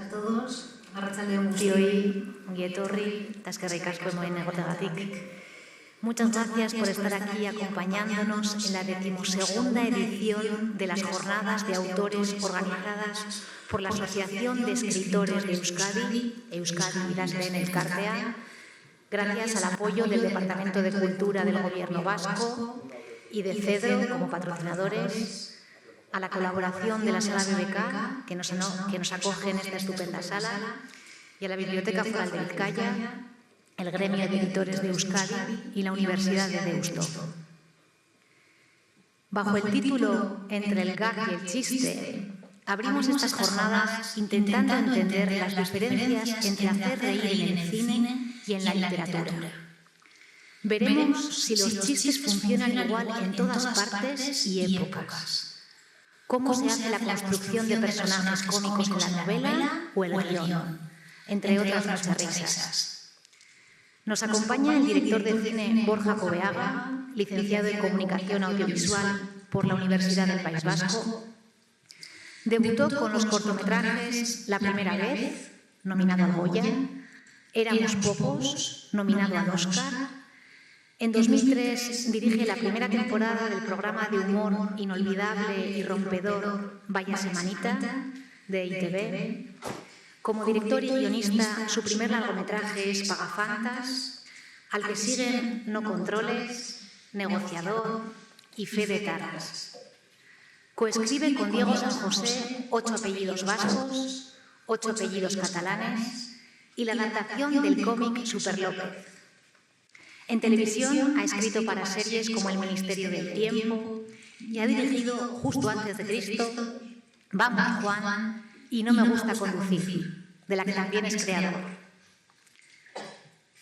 a todos. Arratsaldeon guztioi, ongi etorri, eta eskerrik asko emoen egoteagatik. Muchas gracias por estar aquí acompañándonos en la 12ª edición de las jornadas de autores organizadas por la Asociación de Escritores de Euskadi, Euskadi Idazleen Elkartea, gracias al apoyo del Departamento de Cultura del Gobierno Vasco y de CEDRO como patrocinadores, a la colaboración de la Sala BBK, que nos acoge en esta estupenda sala, y a la Biblioteca Foral de Vizcaya, el Gremio de Editores de Euskadi y la Universidad de Deusto. Bajo el título Entre el gag y el chiste, abrimos estas jornadas intentando entender las diferencias entre hacer reír en el cine y en la literatura. Veremos si los chistes funcionan igual en todas partes y épocas. Cómo se hace la construcción de personajes cómicos en la novela o el guión, entre otras muchas risas. Nos acompaña el director de cine Borja Coveaga, licenciado en Comunicación Audiovisual por la Universidad del País Vasco. Debutó con los cortometrajes La primera vez, nominado al Goya, Éramos pocos, nominado al Oscar. En 2003 dirige la primera temporada del programa de humor inolvidable y rompedor Vaya Semanita, de ITV. Como director y guionista, su primer largometraje es Pagafantas, al que siguen No controles, Negociador y Fe de Taras. Coescribe con Diego San José 8 apellidos vascos, 8 apellidos catalanes y la adaptación del cómic Super López. En televisión ha escrito para series como El Ministerio del Tiempo y ha dirigido Justo antes de Cristo, Vamos Juan y No me gusta conducir, de la que también es creador.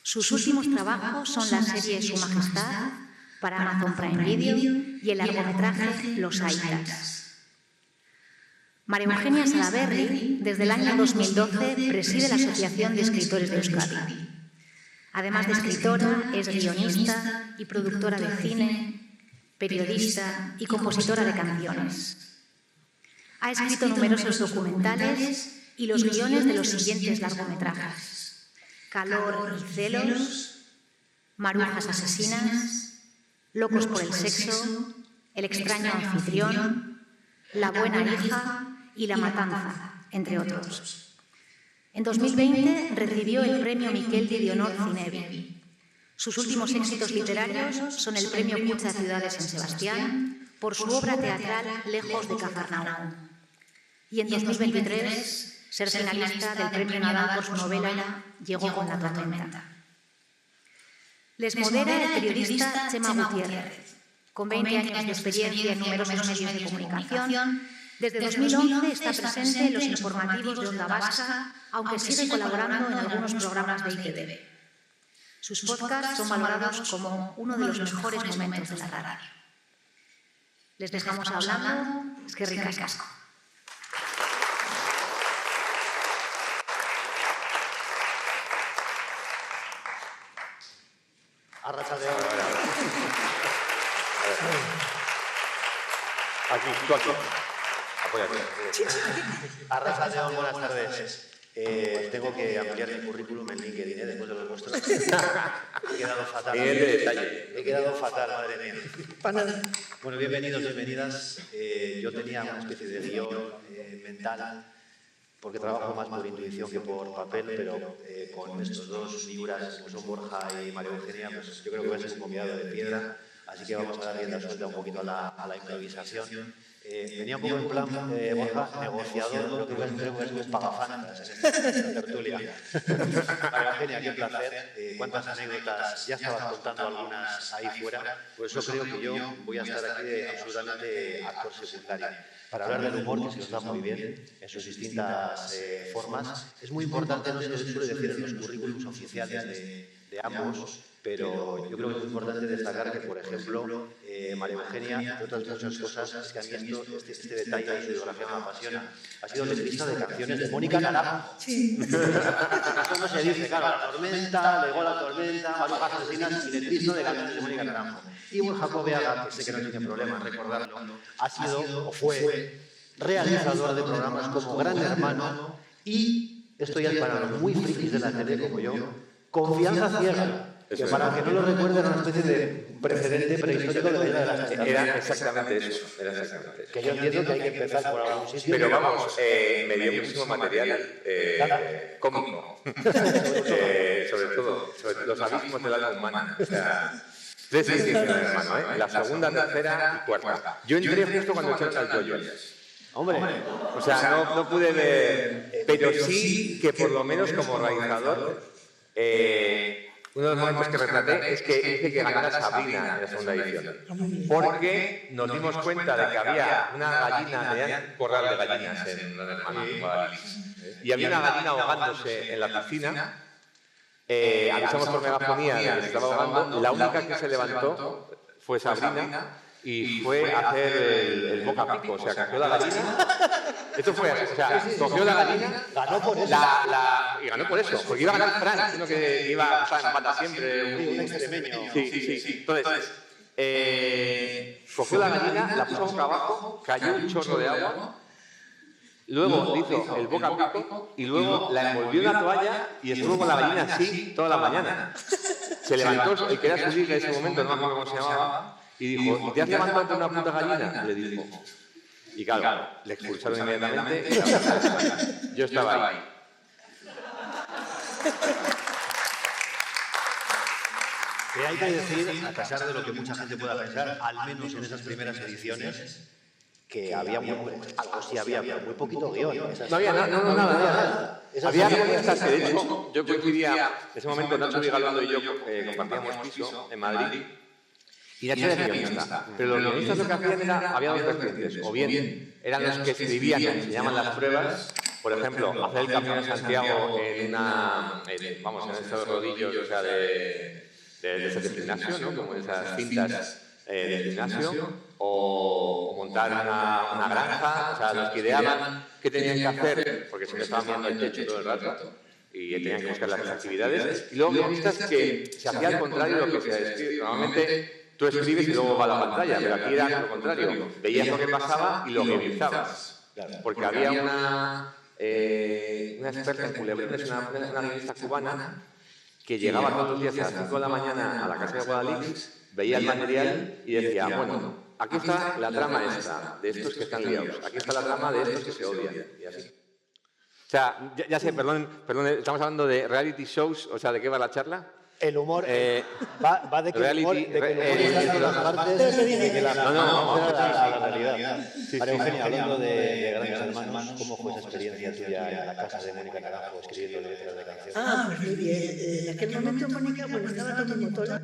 Sus últimos trabajos son la serie Su Majestad para Amazon Prime Video y el largometraje Los Aitas. María Eugenia Salaberry, desde el año 2012, preside la Asociación de Escritores de Euskadi. Además de escritora, es guionista y productora de cine, periodista y compositora de canciones. Ha escrito numerosos documentales y los guiones de los siguientes largometrajes: Calor y celos, Marujas asesinas, Locos por el sexo, El extraño anfitrión, La buena hija y La matanza, entre otros. En 2020 recibió el Premio Miquel de Honor Cinebi. Sus últimos éxitos literarios son el Premio Cucha Ciudades en Sebastián por su obra teatral Lejos de Cafarnaúm. Y en 2023 ser finalista del Premio Nadal por su novela Llegó con la tormenta. Les modera el periodista Chema Gutiérrez, con 20 años de experiencia en numerosos medios de comunicación. Desde 2011 está presente en los informativos de Onda Vasca, aunque sigue colaborando en algunos programas de ITV. Sus podcasts son valorados como uno de los mejores momentos de la radio. Les dejamos hablando. Eskerrik asko. Arratsaldeon. Aquí, tú aquí. Apóyate. Arratsaldeon, buenas tardes. Tengo que ampliar mi currículum en LinkedIn, después de los vuestros. He quedado fatal. He quedado fatal, madre mía. Bueno, bienvenidos, bienvenidas. Yo tenía una especie de guión mental, porque trabajo más por intuición que por papel, pero con estos dos figuras, como son Borja y María Eugenia, pues yo creo que va a ser un convidado de piedra, así que vamos a dar rienda suelta un poquito a la improvisación. Venía un poco en plan, Borja, negociador, lo que voy a hacer es pagafantas en esta tertulia. María Eugenia, qué placer. Cuántas anécdotas, ya estabas contando algunas ahí fuera, por eso creo que yo voy a estar aquí absolutamente actor secundario. Para hablar del humor, que se nos da muy bien en sus distintas formas. Es muy importante, no se les suele decir en los currículums oficiales de ambos, pero yo creo que es muy importante destacar que, por ejemplo, María Eugenia, entre otras muchas cosas, es que a mí este detalle de su biografía me apasiona. Ha sido letrista de canciones de Mónica Naranjo. Sí. Eso no se dice, claro, La tormenta, Llegó la tormenta, Marujas asesinas y letrista de canciones de Mónica Naranjo. Y Borja Coveaga, que sé que no tiene problema en recordarlo, ha sido o fue realizador de programas como Gran Hermano Y esto ya es para los muy frikis de la tele como yo, confianza ciega. Que para que no lo recuerden, era una especie de precedente prehistórico de la isla de las tentaciones. Era exactamente eso. Que yo entiendo que hay que empezar por algún sitio. Pero vamos, me dio muchísimo material cómico. Sobre todo, sobre los abismos del alma humana. O sea, 3 ediciones, hermano, ¿eh? La segunda, tercera y cuarta. Yo entré justo cuando echaron al Yoyo. Hombre, o sea, no pude ver, pero sí que por lo menos como realizador, uno de los momentos que retraté es que hice que ganara Sabrina en la segunda edición. Porque nos dimos cuenta de que había una gallina, tenían un corral de gallinas en Gran Hermano, en Guadalix. Y había una gallina ahogándose en la piscina. Avisamos por megafonía de que se estaba ahogando. La única que se levantó fue Sabrina. Y fue a hacer el boca a pico, o sea, cogió la gallina. Esto fue así, o sea, cogió la gallina. Ganó por eso. Y ganó por eso, porque iba a ganar Fran, sino que iba a estar en pata siempre. Un extremeño. Sí. Entonces, cogió la gallina, la puso boca abajo, cayó un chorro de agua. Luego hizo el boca a pico y luego la envolvió en la toalla y estuvo con la gallina así toda la mañana. Se levantó, el que era su liga en ese momento, no me acuerdo cómo se llamaba. Y dijo, ¿y te has levantado con una puta gallina? Le dijo. Y claro, le expulsaron inmediatamente. Yo estaba ahí. Que hay que decir, a pesar de lo que mucha gente pueda pensar, al menos en esas primeras ediciones, que había algo sí había, pero muy poquito guión. No había nada. Había guionistas que, de hecho, yo coincidía, en ese momento Nacho Vigalondo y yo compartíamos piso en Madrid. Y Nacho era guionista, pero los guionistas lo que hacían era, había dos vertientes, o bien eran los que escribían, se llaman las pruebas, por ejemplo, hacer el Camino de Santiago en estos rodillos, o sea, de gimnasio, ¿no? Como esas cintas de gimnasio, o montar una granja, o sea, los que ideaban qué tenían que hacer, porque siempre estaban mirando el techo todo el rato, y tenían que buscar las actividades, y luego guionistas que se hacía al contrario de lo que se escribe. Normalmente tú escribes y luego va a la pantalla, pero aquí era lo contrario. Veías lo que pasaba y lo guionizabas. Porque había una experta en culebrines, una guionista cubana, que llegaba todos los días a las 5 de la mañana a la casa de Guadalix, veía el material y decía, bueno, aquí está la trama esta, de estos que están liados. Aquí está la trama de estos que se odian. Y así. O sea, ya sé, perdón, estamos hablando de reality shows, o sea, ¿de qué va la charla? El humor va de que el humor está en todas partes de que la la realidad. María Eugenia, hablando de Grandes Hermanos, ¿cómo fue esa experiencia tuya en la casa de Mónica Naranjo escribiendo letras de canciones? Pues muy bien. En aquel momento Mónica, bueno, estaba Tommy Motola.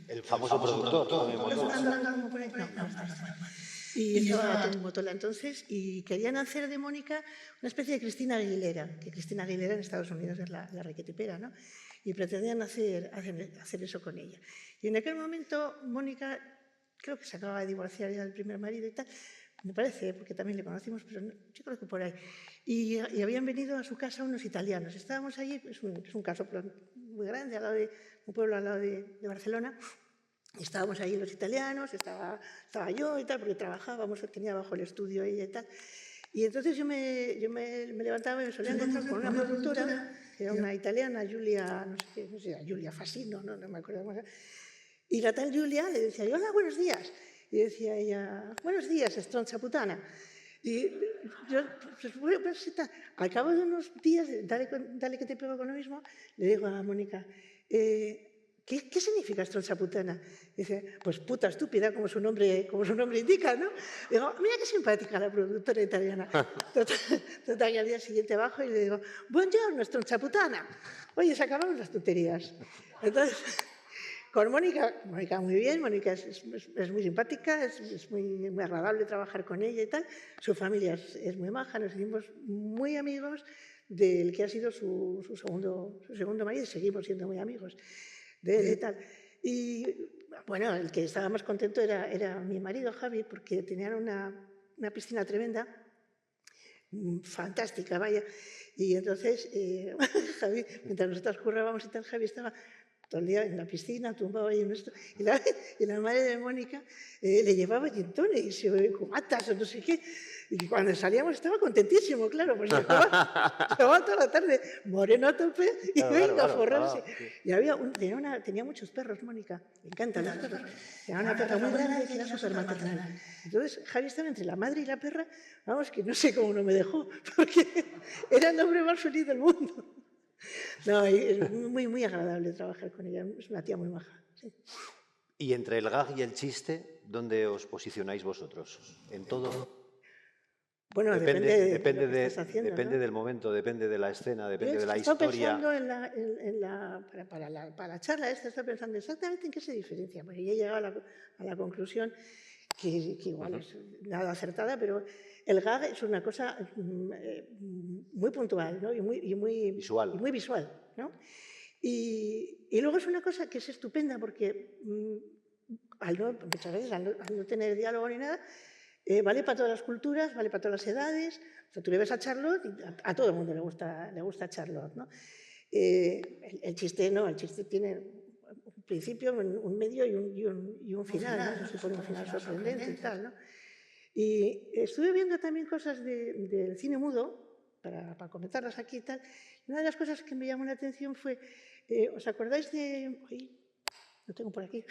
El famoso productor, Tommy Motola. Y estaba Tommy Motola entonces, y querían hacer de Mónica una especie de Cristina Aguilera, que Cristina Aguilera en Estados Unidos es la requetipera, ¿no? Y pretendían hacer eso con ella. Y en aquel momento Mónica, creo que se acababa de divorciar ya del primer marido y tal, me parece, porque también le conocimos, pero no, yo creo que por ahí. Y habían venido a su casa unos italianos. Estábamos allí, es un caso muy grande, un pueblo al lado de Barcelona. Y estábamos ahí los italianos, estaba yo y tal, porque trabajábamos, tenía abajo el estudio ella y tal. Y entonces yo me levantaba y me solía encontrar con una productora, que era una italiana, Giulia, no sé, Giulia Fasino, no me acuerdo cómo se llama. Y la tal Giulia le decía, hola, buenos días. Y decía ella, buenos días, stronza putana. Y yo, pues, al cabo de unos días, dale que te pego con lo mismo, le digo a Mónica, ¿qué significa stronza putana? Dice, pues puta estúpida, como su nombre indica, ¿no? Digo, mira qué simpática la productora italiana. Total, y al día siguiente bajo y le digo, buongiorno, stronza putana. Oye, se acabaron las tonterías. Entonces, con Mónica muy bien, Mónica es muy simpática, es muy agradable trabajar con ella y tal. Su familia es muy maja, nos hicimos muy amigos del que ha sido su segundo marido, seguimos siendo muy amigos de él y tal. Y bueno, el que estaba más contento era mi marido, Javi, porque tenían una piscina tremenda, fantástica, vaya. Y entonces, Javi, mientras nosotros currábamos y tal, Javi estaba todo el día en la piscina, tumbado ahí en esto. Y la madre de Mónica le llevaba gin tonics y cubatas o no sé qué. Y cuando salíamos estaba contentísimo, claro, pues llevaba toda la tarde moreno a tope y venga a forrarse. Y tenía muchos perros, Mónica, le encantan los perros. Tenía una perra muy grande que era súper maternal. Entonces Javi estaba entre la madre y la perra, vamos, que no sé cómo no me dejó, porque era el hombre más feliz del mundo. No, es muy, muy agradable trabajar con ella, es una tía muy maja. Sí. Y entre el gag y el chiste, ¿dónde os posicionáis vosotros? ¿En todo? Bueno, depende de lo que estás haciendo, depende, ¿no? del momento, depende de la escena, depende de la Estaba historia. pensando para la charla esta, estaba pensando exactamente en qué se diferencia, porque ya he llegado a la conclusión que igual es nada acertada, pero el gag es una cosa muy puntual, ¿no? y muy visual, ¿no? Y luego es una cosa que es estupenda porque muchas veces al no tener diálogo ni nada, vale para todas las culturas, vale para todas las edades. O sea, tú le ves a Charlotte y a todo el mundo le gusta Charlotte, ¿no? El chiste no, el chiste tiene un principio, un medio y un final, ¿no? Se supone un final sorprendente y tal, ¿no? Y estuve viendo también cosas del cine mudo, para comentarlas aquí y tal. Una de las cosas que me llamó la atención fue, ¿os acordáis de...? Ay, lo tengo por aquí.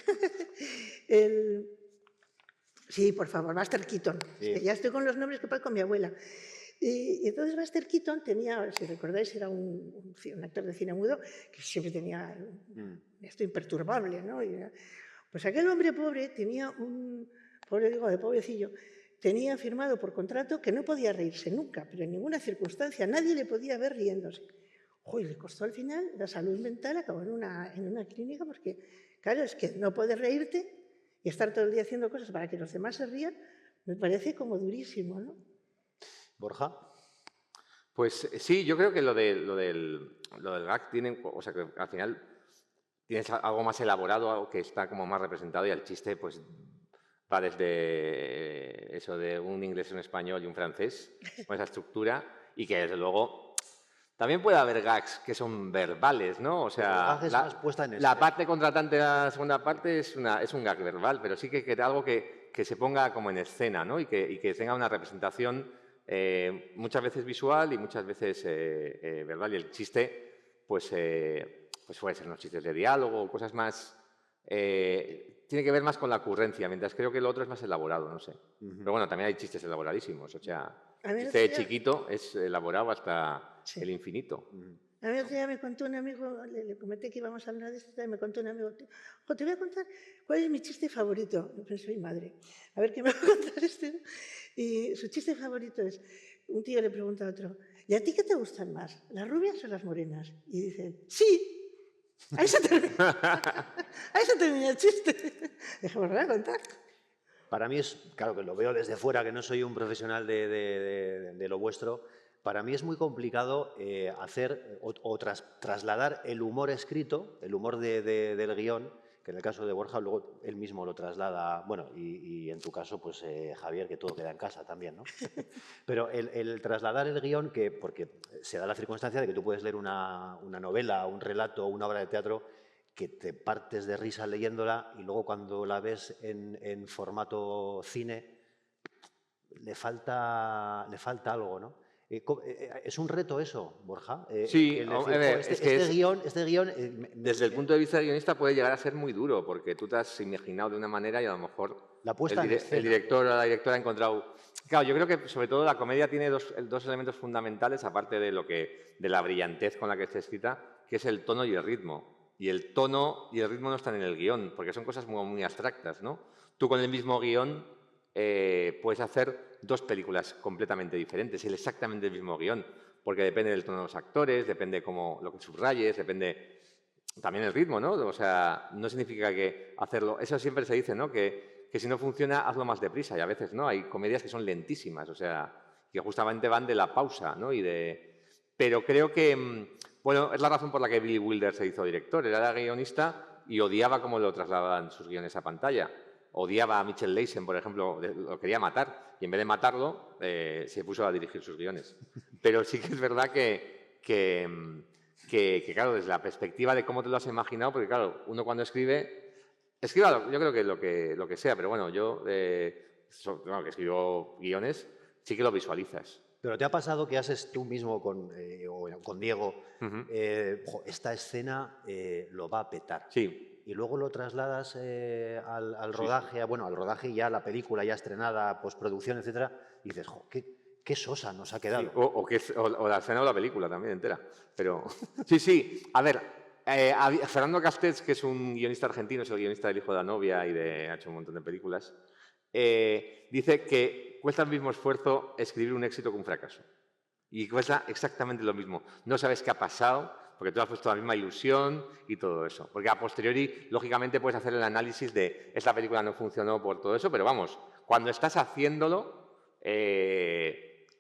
Sí, por favor, Buster Keaton. Sí. Es que ya estoy con los nombres que parezco con mi abuela. Y entonces Buster Keaton tenía, si recordáis, era un actor de cine mudo que siempre tenía esto imperturbable, ¿no? Pues aquel hombre pobre tenía pobrecillo, tenía firmado por contrato que no podía reírse nunca, pero en ninguna circunstancia, nadie le podía ver riéndose. Uy, le costó al final la salud mental, acabó en una clínica porque, claro, es que no puedes reírte y estar todo el día haciendo cosas para que los demás se rían, me parece como durísimo, ¿no? ¿Borja? Pues sí, yo creo que lo del gag tiene, o sea, que al final tienes algo más elaborado, algo que está como más representado, y el chiste pues va desde eso de un inglés, un español y un francés, con esa estructura, y que desde luego también puede haber gags que son verbales, ¿no? O sea, la parte contratante de la segunda parte es un gag verbal, pero sí que algo que se ponga como en escena, ¿no? Y que tenga una representación muchas veces visual y muchas veces verbal. Y el chiste, pues puede ser unos chistes de diálogo, cosas más... tiene que ver más con la ocurrencia, mientras creo que lo otro es más elaborado, no sé. Pero bueno, también hay chistes elaboradísimos, o sea, el chiste chiquito es elaborado hasta el infinito. A mí otro día me contó un amigo, le comenté que íbamos a hablar de esto, y me contó un amigo, te voy a contar cuál es mi chiste favorito. Yo pensé, mi madre, a ver qué me va a contar este. Y su chiste favorito es, un tío le pregunta a otro, ¿y a ti qué te gustan más, las rubias o las morenas? Y dice, sí. Ahí se termina el chiste. Dejémoslo a contar. Para mí es, claro que lo veo desde fuera, que no soy un profesional de lo vuestro, para mí es muy complicado hacer o trasladar el humor escrito, el humor del guión, que en el caso de Borja luego él mismo lo traslada, bueno, y en tu caso, pues Javier, que todo queda en casa también, ¿no? Pero el trasladar el guión, porque se da la circunstancia de que tú puedes leer una novela, un relato, una obra de teatro, que te partes de risa leyéndola y luego cuando la ves en formato cine le falta algo, ¿no? ¿Es un reto eso, Borja? Sí, este guión... desde el punto de vista del guionista puede llegar a ser muy duro, porque tú te has imaginado de una manera y a lo mejor el director o la directora ha encontrado... Claro, yo creo que sobre todo la comedia tiene dos elementos fundamentales, aparte de la brillantez con la que está escrita, que es el tono y el ritmo. Y el tono y el ritmo no están en el guión, porque son cosas muy, muy abstractas, ¿no? Tú con el mismo guión puedes hacer dos películas completamente diferentes, exactamente el mismo guión, porque depende del tono de los actores, depende lo que subrayes, depende también el ritmo, ¿no? O sea, no significa que hacerlo... Eso siempre se dice, ¿no? Que si no funciona, hazlo más deprisa, y a veces no. Hay comedias que son lentísimas, o sea, que justamente van de la pausa, ¿no? Pero creo que... Bueno, es la razón por la que Billy Wilder se hizo director. Era guionista y odiaba cómo lo trasladaban sus guiones a pantalla. Odiaba a Mitchell Leisen, por ejemplo, lo quería matar. Y en vez de matarlo, se puso a dirigir sus guiones. Pero sí que es verdad que claro, desde la perspectiva de cómo te lo has imaginado, porque claro, uno cuando escribe, yo creo que lo que sea, pero bueno, yo que escribo guiones, sí que lo visualizas. Pero ¿te ha pasado que haces tú mismo con Diego, esta escena lo va a petar? Sí. Y luego lo trasladas al rodaje, al rodaje ya, la película ya estrenada, postproducción, etcétera, y dices, qué sosa nos ha quedado. Sí, o la escena o la película también entera. Pero sí. A ver, Fernando Castells, que es un guionista argentino, es el guionista del Hijo de la novia ha hecho un montón de películas, dice que cuesta el mismo esfuerzo escribir un éxito que un fracaso. Y cuesta exactamente lo mismo. No sabes qué ha pasado, porque tú has puesto la misma ilusión y todo eso. Porque a posteriori, lógicamente, puedes hacer el análisis de esta película no funcionó por todo eso, pero vamos, cuando estás haciéndolo,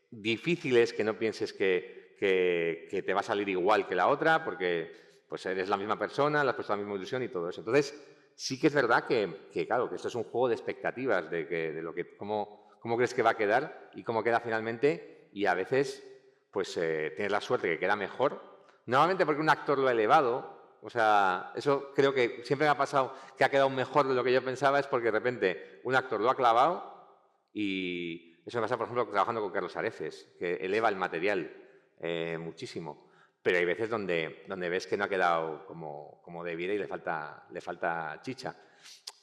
difícil es que no pienses que te va a salir igual que la otra, porque pues eres la misma persona, le has puesto la misma ilusión y todo eso. Entonces, sí que es verdad que claro, que esto es un juego de expectativas, cómo crees que va a quedar y cómo queda finalmente, y a veces pues tienes la suerte que queda mejor, normalmente porque un actor lo ha elevado, o sea, eso creo que siempre me ha pasado que ha quedado mejor de lo que yo pensaba, es porque de repente un actor lo ha clavado, y eso me pasa, por ejemplo, trabajando con Carlos Areces, que eleva el material muchísimo. Pero hay veces donde ves que no ha quedado como debiera y le falta chicha.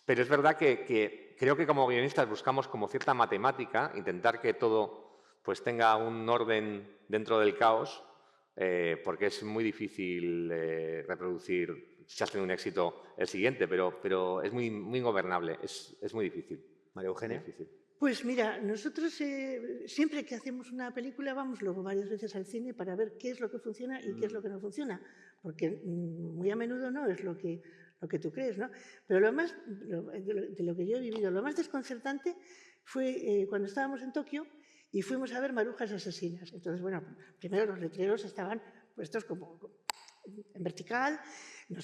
Pero es verdad que creo que como guionistas buscamos como cierta matemática, intentar que todo pues tenga un orden dentro del caos, porque es muy difícil reproducir, si has tenido un éxito, el siguiente, pero es muy ingobernable, es muy difícil. María Eugenia. Difícil. Pues mira, nosotros siempre que hacemos una película vamos luego varias veces al cine para ver qué es lo que funciona y qué es lo que no funciona, porque muy a menudo no es lo que tú crees, ¿no? Pero de lo que yo he vivido, lo más desconcertante fue cuando estábamos en Tokio y fuimos a ver Marujas asesinas. Entonces, bueno, primero los letreros estaban puestos como en vertical, no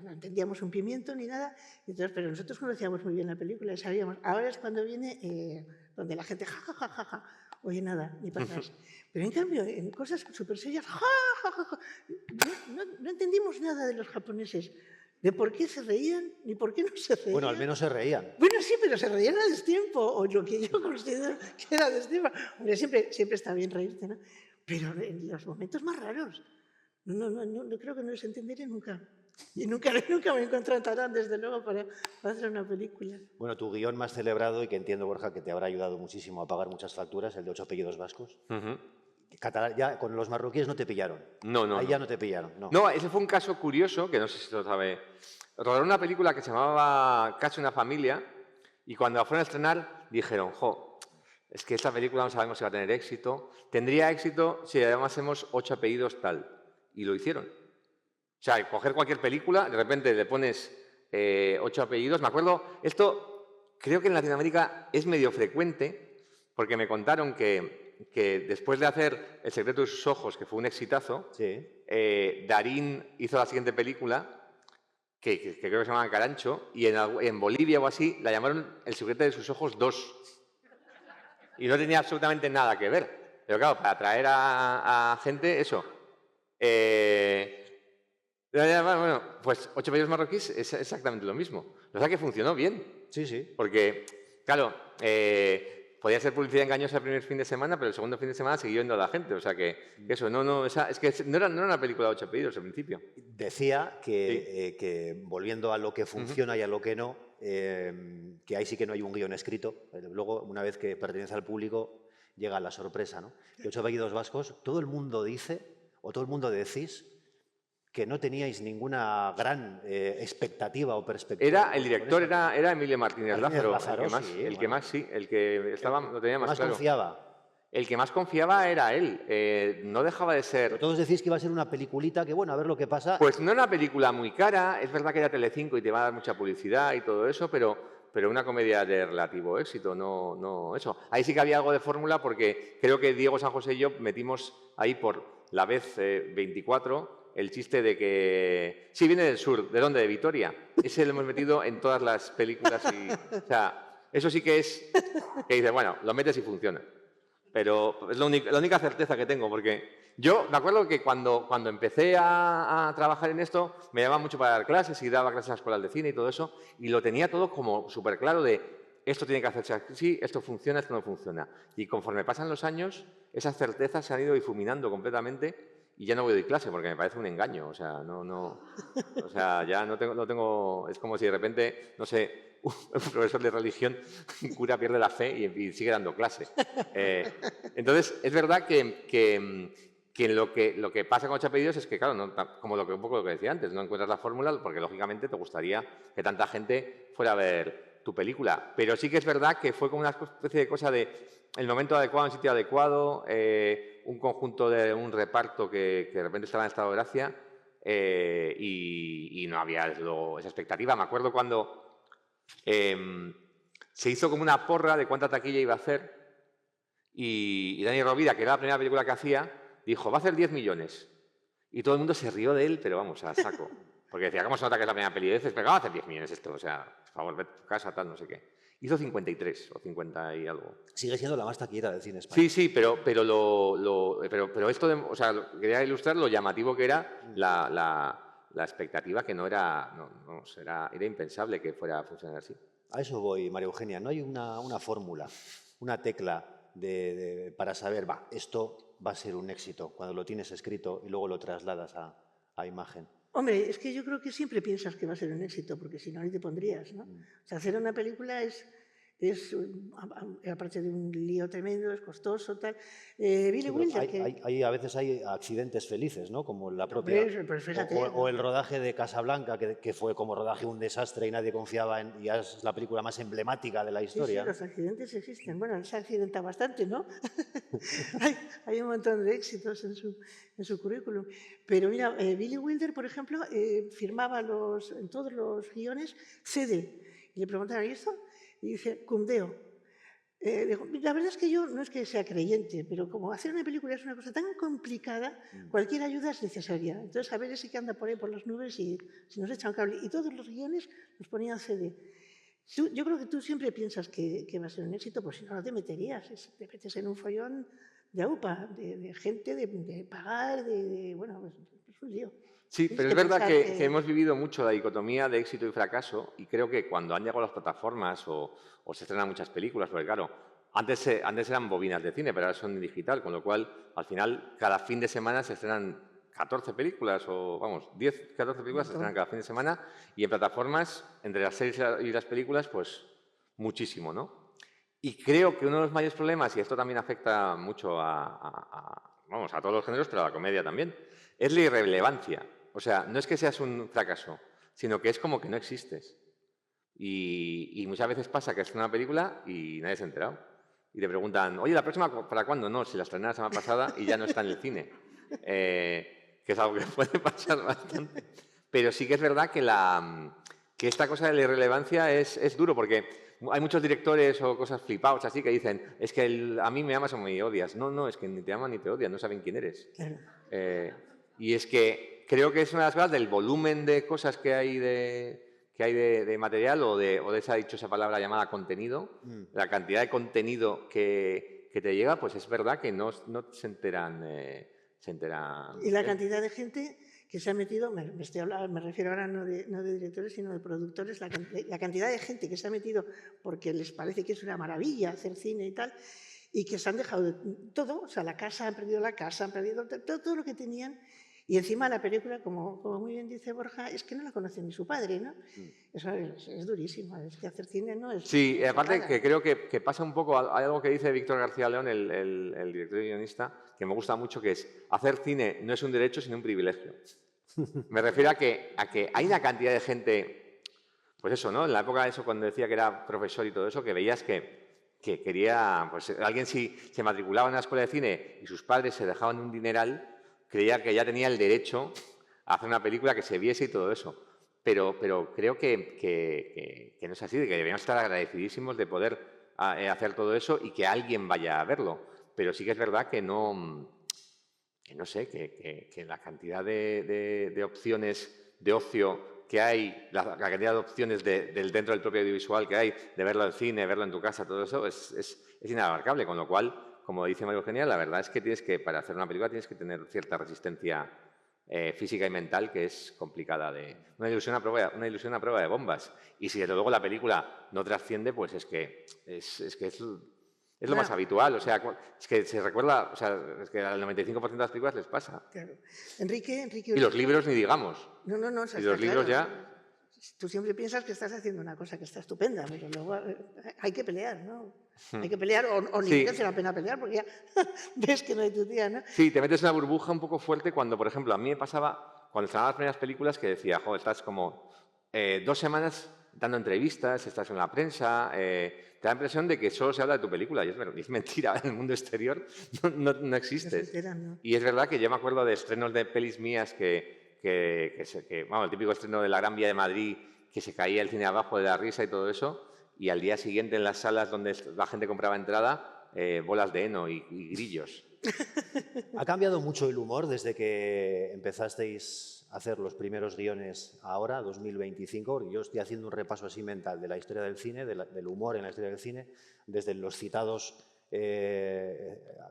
entendíamos un pimiento ni nada, entonces, pero nosotros conocíamos muy bien la película y sabíamos. Ahora es cuando viene donde la gente ja, oye, nada, ni para atrás. Pero en cambio, en cosas súper serias, no entendimos nada de los japoneses, de por qué se reían ni por qué no se reían. Bueno, al menos se reían. Bueno, sí, pero se reían a destiempo, o lo que yo considero que era a destiempo. Hombre, siempre está bien reírte, ¿no? Pero en los momentos más raros. No creo que no les entenderé nunca. Y nunca me contratarán, desde luego, para hacer una película. Bueno, tu guión más celebrado, y que entiendo, Borja, que te habrá ayudado muchísimo a pagar muchas facturas, el de 8 apellidos vascos. Ya con los marroquíes no te pillaron. No. Ahí ya no te pillaron. No, ese fue un caso curioso, que no sé si lo sabe. Rodaron una película que se llamaba Casi una familia, y cuando la fueron a estrenar dijeron, es que esta película no sabemos si va a tener éxito. Tendría éxito si además hacemos 8 apellidos tal. Y lo hicieron. O sea, coger cualquier película, de repente le pones 8 apellidos. Me acuerdo, esto creo que en Latinoamérica es medio frecuente, porque me contaron que después de hacer El secreto de sus ojos, que fue un exitazo, sí. Darín hizo la siguiente película, que creo que se llamaba Carancho, y en Bolivia o así la llamaron El secreto de sus ojos 2. Y no tenía absolutamente nada que ver. Pero claro, para atraer a gente, eso. Bueno, pues 8 apellidos marroquíes es exactamente lo mismo. O sea que funcionó bien. Sí. Porque, claro, podía ser publicidad engañosa el primer fin de semana, pero el segundo fin de semana siguió yendo a la gente. O sea que eso, es que no era una película de 8 apellidos al principio. Decía que volviendo a lo que funciona y a lo que no, que ahí sí que no hay un guión escrito. Luego, una vez que pertenece al público, llega la sorpresa, ¿no? Que 8 apellidos vascos, todo el mundo dice, o todo el mundo decís, que no teníais ninguna gran expectativa o perspectiva. El director era Emilio Martínez Lázaro, el que más lo tenía más claro. Confiaba. El que más confiaba era él. No dejaba de ser... Pero todos decís que iba a ser una peliculita que, bueno, a ver lo que pasa. Pues no una película muy cara, es verdad que era Telecinco y te va a dar mucha publicidad y todo eso, pero una comedia de relativo éxito, no eso. Ahí sí que había algo de fórmula, porque creo que Diego San José y yo metimos ahí por la vez 24 el chiste de que... Sí, viene del sur. ¿De dónde? De Vitoria. Ese lo hemos metido en todas las películas. O sea, eso sí que es... Que dices, bueno, lo metes y funciona. Pero es la única certeza que tengo, porque yo me acuerdo que cuando empecé a trabajar en esto, me llamaban mucho para dar clases y daba clases en escuelas de cine y todo eso, y lo tenía todo como súper claro de esto tiene que hacerse así, esto funciona, esto no funciona. Y conforme pasan los años, esas certezas se han ido difuminando completamente y ya no voy a dar clase porque me parece un engaño. O sea, o sea, ya no tengo, es como si de repente, no sé, un profesor de religión, un cura pierde la fe y sigue dando clase. Entonces, es verdad que lo que pasa con Chapelillos es que, claro, como un poco lo que decía antes, no encuentras la fórmula porque, lógicamente, te gustaría que tanta gente fuera a ver tu película. Pero sí que es verdad que fue como una especie de cosa de el momento adecuado, en sitio adecuado, un conjunto de un reparto que de repente estaba en estado de gracia y no había esa expectativa. Me acuerdo cuando se hizo como una porra de cuánta taquilla iba a hacer y Dani Rovira, que era la primera película que hacía, dijo, va a hacer 10 millones. Y todo el mundo se rió de él, pero vamos, a saco. Porque decía, ¿cómo se nota que es la primera peli de veces? Pero va a hacer 10 millones esto, o sea, por favor, vete a tu casa, tal, no sé qué. Hizo 53 o 50 y algo. Sigue siendo la más taquillera del cine español. Sí, pero esto, o sea, quería ilustrar lo llamativo que era la expectativa, que no era, era impensable que fuera a funcionar así. A eso voy, María Eugenia. No hay una fórmula, una tecla para saber, esto va a ser un éxito cuando lo tienes escrito y luego lo trasladas a imagen. Hombre, es que yo creo que siempre piensas que va a ser un éxito, porque si no, ni te pondrías, ¿no? O sea, hacer una película es aparte de un lío tremendo, es costoso, tal. Billy Wilder... A veces hay accidentes felices, ¿no? Como la propia... Pues fíjate, o el rodaje de Casablanca, que fue como rodaje un desastre y nadie confiaba en... Y es la película más emblemática de la historia. Sí, los accidentes existen. Bueno, él se accidenta bastante, ¿no? hay un montón de éxitos en su currículum. Pero mira, Billy Wilder, por ejemplo, firmaba en todos los guiones CD. Y le preguntaron, ¿y esto? Y dice, cundeo. La verdad es que yo no es que sea creyente, pero como hacer una película es una cosa tan complicada, cualquier ayuda es necesaria. Entonces, a ver ese que anda por ahí por las nubes y si nos echa un cable. Y todos los guiones nos ponían CD. Yo creo que tú siempre piensas que va a ser un éxito, pues si no, no te meterías. Te metes en un follón de AUPA, de gente, de pagar, bueno, es un lío. Sí, pero es verdad que hemos vivido mucho la dicotomía de éxito y fracaso y creo que cuando han llegado las plataformas o se estrenan muchas películas, porque claro, antes eran bobinas de cine, pero ahora son digital, con lo cual al final cada fin de semana se estrenan 14 películas o vamos, 10, 14 películas se estrenan cada fin de semana y en plataformas, entre las series y las películas, pues muchísimo, ¿no? Y creo que uno de los mayores problemas, y esto también afecta mucho a todos los géneros, pero a la comedia también, es la irrelevancia. O sea, no es que seas un fracaso, sino que es como que no existes. Y muchas veces pasa que es una película y nadie se ha enterado. Y te preguntan, oye, ¿la próxima para cuándo? No, si la estrené la semana pasada y ya no está en el cine. Que es algo que puede pasar bastante. Pero sí que es verdad que esta cosa de la irrelevancia es duro, porque hay muchos directores o cosas flipados así que dicen, es que a mí me amas o me odias. No, es que ni te aman ni te odian, no saben quién eres. Claro. Y es que creo que es una de las cosas del volumen de cosas que hay de material o de esa dichosa palabra llamada contenido, la cantidad de contenido que te llega, pues es verdad que no se enteran. Y la cantidad de gente que se ha metido, me refiero ahora no de directores, sino de productores, la cantidad de gente que se ha metido porque les parece que es una maravilla hacer cine y tal, y que se han dejado todo, o sea, la casa, han perdido la casa, han perdido todo lo que tenían. Y encima la película, como muy bien dice Borja, es que no la conoce ni su padre, ¿no? Eso es durísimo, es que hacer cine no es... Sí, aparte que creo que pasa un poco, hay algo que dice Víctor García León, el director y guionista, que me gusta mucho, que es, hacer cine no es un derecho, sino un privilegio. Me refiero a que hay una cantidad de gente, pues eso, ¿no? En la época de eso, cuando decía que era profesor y todo eso, que veías que quería, pues alguien si se matriculaba en una escuela de cine y sus padres se dejaban un dineral, creía que ya tenía el derecho a hacer una película que se viese y todo eso. Pero creo que no es así, de que deberíamos estar agradecidísimos de poder hacer todo eso y que alguien vaya a verlo. Pero sí que es verdad que no sé, que la cantidad de opciones de ocio que hay, la cantidad de opciones dentro del propio audiovisual que hay, de verlo en cine, verlo en tu casa, todo eso, es inabarcable. Con lo cual, como dice María Eugenia, la verdad es que para hacer una película tienes que tener cierta resistencia física y mental, que es complicada. Una ilusión a prueba de bombas. Y si desde luego la película no trasciende, pues es lo más habitual. O sea, es que se recuerda, o sea, es que al 95% de las películas les pasa. Claro. Enrique Y los libros ni digamos. No, Y los libros ya... Tú siempre piensas que estás haciendo una cosa que está estupenda, pero luego hay que pelear, ¿no? Hay que pelear, o ni merece la pena pelear, porque ya ves que no hay tu tía, ¿no? Sí, te metes en una burbuja un poco fuerte cuando, por ejemplo, a mí me pasaba cuando estaban las primeras películas que decía, joder, estás como 2 semanas dando entrevistas, estás en la prensa, te da la impresión de que solo se habla de tu película, y es mentira, en el mundo exterior no existes. ¿No? Y es verdad que yo me acuerdo de estrenos de pelis mías vamos, el típico estreno de la Gran Vía de Madrid, que se caía el cine abajo de la risa y todo eso, y al día siguiente en las salas donde la gente compraba entrada, bolas de heno y grillos. ¿Ha cambiado mucho el humor desde que empezasteis a hacer los primeros guiones ahora, 2025? Porque yo estoy haciendo un repaso así mental de la historia del cine, del humor en la historia del cine, desde los citados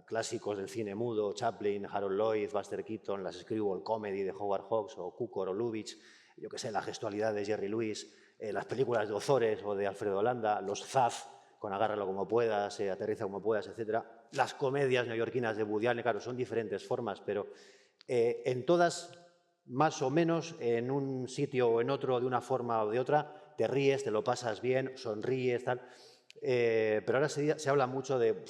clásicos del cine mudo, Chaplin, Harold Lloyd, Buster Keaton, las screwball comedy de Howard Hawks o Cukor o Lubitsch, yo qué sé, la gestualidad de Jerry Lewis, las películas de Ozores o de Alfredo Landa, los Zaz con Agárralo como puedas, Aterriza como puedas, etc. Las comedias neoyorquinas de Woody Allen, claro, son diferentes formas, pero en todas, más o menos, en un sitio o en otro, de una forma o de otra, te ríes, te lo pasas bien, sonríes, tal. Pero ahora se habla mucho de,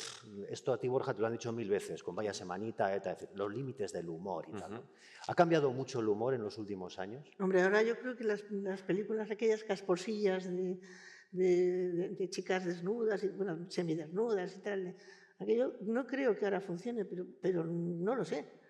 esto a ti, Borja, te lo han dicho 1000 veces, con Vaya Semanita, los límites del humor y tal, ¿no? ¿Ha cambiado mucho el humor en los últimos años? Hombre, ahora yo creo que las películas, aquellas casposillas de chicas desnudas, y, bueno, semidesnudas y tal, aquello no creo que ahora funcione, pero no lo sé.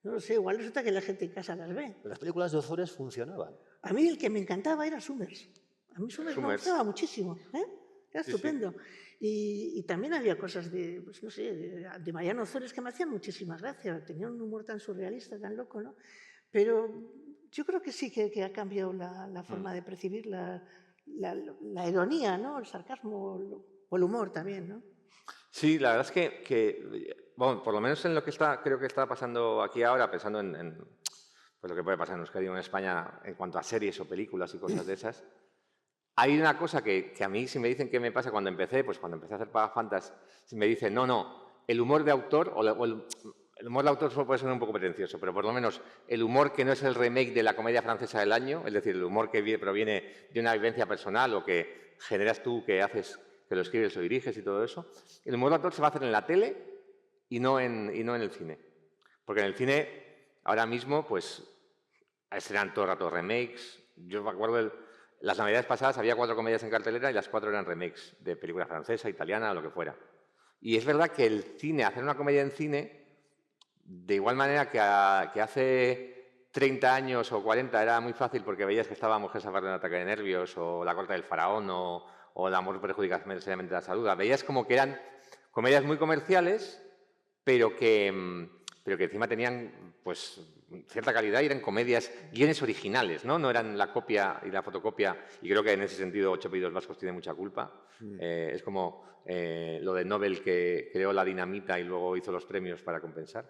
No lo sé, igual resulta que la gente en casa las ve. Las películas de Ozores funcionaban. A mí el que me encantaba era Summers. A mí Summers me gustaba muchísimo, ¿eh? Era estupendo. Sí. Y también había cosas de, pues no sé, de Mariano Ozores que me hacían muchísimas gracias. Tenía un humor tan surrealista, tan loco, ¿no? Pero yo creo que sí que ha cambiado la forma de percibir la ironía, ¿no? El sarcasmo o el humor también, ¿no? Sí, la verdad es que bueno, por lo menos en lo que creo que está pasando aquí ahora, pensando en pues lo que puede pasar en Euskadi o en España en cuanto a series o películas y cosas de esas, hay una cosa que a mí, si me dicen qué me pasa cuando empecé, pues cuando empecé a hacer Pagafantas, si me dicen, no, el humor de autor, el humor de autor solo puede ser un poco pretencioso, pero por lo menos el humor que no es el remake de la comedia francesa del año, es decir, el humor que proviene de una vivencia personal o que generas tú, que lo escribes o diriges y todo eso, el humor de autor se va a hacer en la tele y no en el cine. Porque en el cine, ahora mismo, pues, serán todo el rato remakes. Yo me acuerdo, las navidades pasadas había 4 comedias en cartelera y las 4 eran remakes de película francesa, italiana o lo que fuera. Y es verdad que el cine, hacer una comedia en cine, de igual manera que hace 30 años o 40 era muy fácil porque veías que estaba Mujer salvaje de un ataque de nervios o La corte del faraón o El amor perjudica seriamente la salud. Veías como que eran comedias muy comerciales, pero que encima tenían pues cierta calidad y eran comedias, guiones originales, ¿no? No eran la copia y la fotocopia, y creo que en ese sentido Ocho apellidos vascos tiene mucha culpa. Es como lo de Nobel, que creó la dinamita y luego hizo los premios para compensar.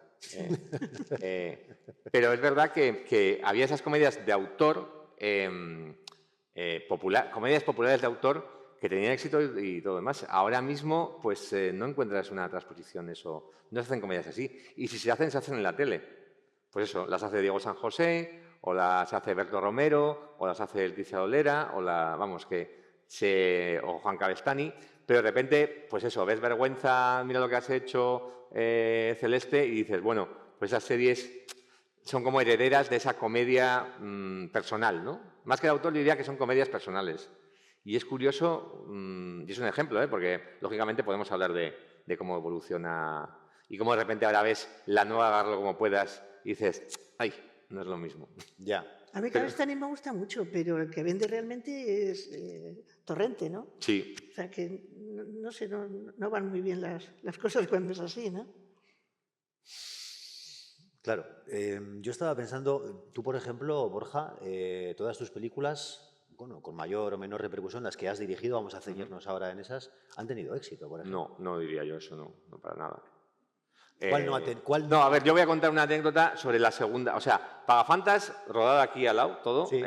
Pero es verdad que había esas comedias de autor, comedias populares de autor, que tenían éxito y todo demás. Ahora mismo, pues no encuentras una transposición de eso. No se hacen comedias así. Y si se hacen en la tele. Pues eso, las hace Diego San José, o las hace Berto Romero, o las hace Leticia Dolera, o Juan Cabestany. Pero de repente, pues eso, ves Vergüenza, mira lo que has hecho, Celeste, y dices, bueno, pues esas series son como herederas de esa comedia personal, ¿no? Más que de autor, yo diría que son comedias personales. Y es curioso, y es un ejemplo, porque lógicamente podemos hablar de cómo evoluciona y cómo de repente ahora ves la nueva Agárralo como puedas y dices, ¡ay! No es lo mismo. Ya. A mí Cabestany me gusta mucho, pero el que vende realmente es Torrente, ¿no? Sí. O sea que, no sé, no van muy bien las cosas cuando es así, ¿no? Claro. Yo estaba pensando, tú, por ejemplo, Borja, todas tus películas, bueno, con mayor o menor repercusión, las que has dirigido, vamos a ceñirnos ahora en esas, han tenido éxito, por ejemplo. No diría yo eso, no para nada. ¿Cuál No, a ver, yo voy a contar una anécdota sobre la segunda. O sea, Pagafantas, rodada aquí al lado, todo, Sí.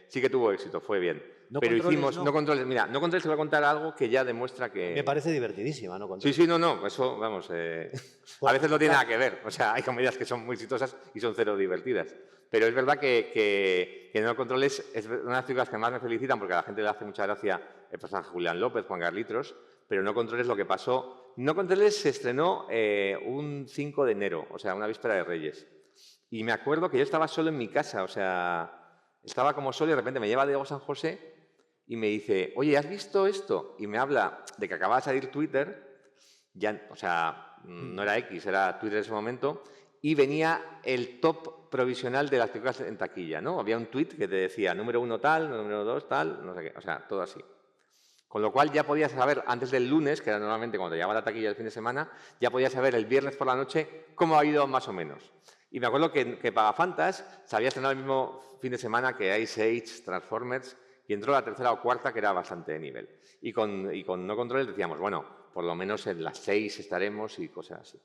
sí que tuvo éxito, fue bien. No pero Controles, hicimos, no. no controles. Mira, no controles, te voy a contar algo que ya demuestra que. Me parece divertidísima, ¿no? Sí, no, eso, vamos, a veces no tiene nada que ver. O sea, hay comedias que son muy exitosas y son cero divertidas. Pero es verdad que No Controles es una de las películas que más me felicitan porque a la gente le hace mucha gracia el personaje Julián López, Juan Carlitos, pero No Controles lo que pasó. No Controles se estrenó un 5 de enero, o sea, una víspera de Reyes. Y me acuerdo que yo estaba solo en mi casa, o sea, estaba como solo y de repente me lleva Diego San José y me dice, oye, ¿has visto esto? Y me habla de que acaba de salir Twitter, ya, o sea, no era X, era Twitter en ese momento, y venía el top provisional de las películas en taquilla, ¿no? Había un tweet que te decía número 1 tal, número 2 tal, no sé qué, o sea, todo así. Con lo cual ya podías saber antes del lunes, que era normalmente cuando te llegaba la taquilla del fin de semana, ya podías saber el viernes por la noche cómo ha ido más o menos. Y me acuerdo que Pagafantas se había estrenado el mismo fin de semana que Ice Age, Transformers, y entró la tercera o cuarta, que era bastante de nivel. Y con No Controles decíamos, bueno, por lo menos en las 6 estaremos y cosas así.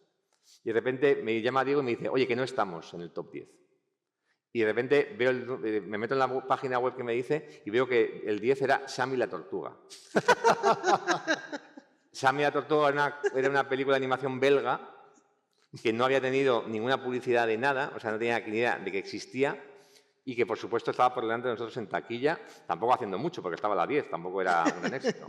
Y de repente me llama Diego y me dice, oye, que no estamos en el top 10. Y de repente me meto en la página web que me dice y veo que el 10 era Sammy la Tortuga. Sammy la Tortuga era una película de animación belga que no había tenido ninguna publicidad de nada, o sea, no tenía ni idea de que existía y que, por supuesto, estaba por delante de nosotros en taquilla, tampoco haciendo mucho, porque estaba a la 10, tampoco era un gran éxito.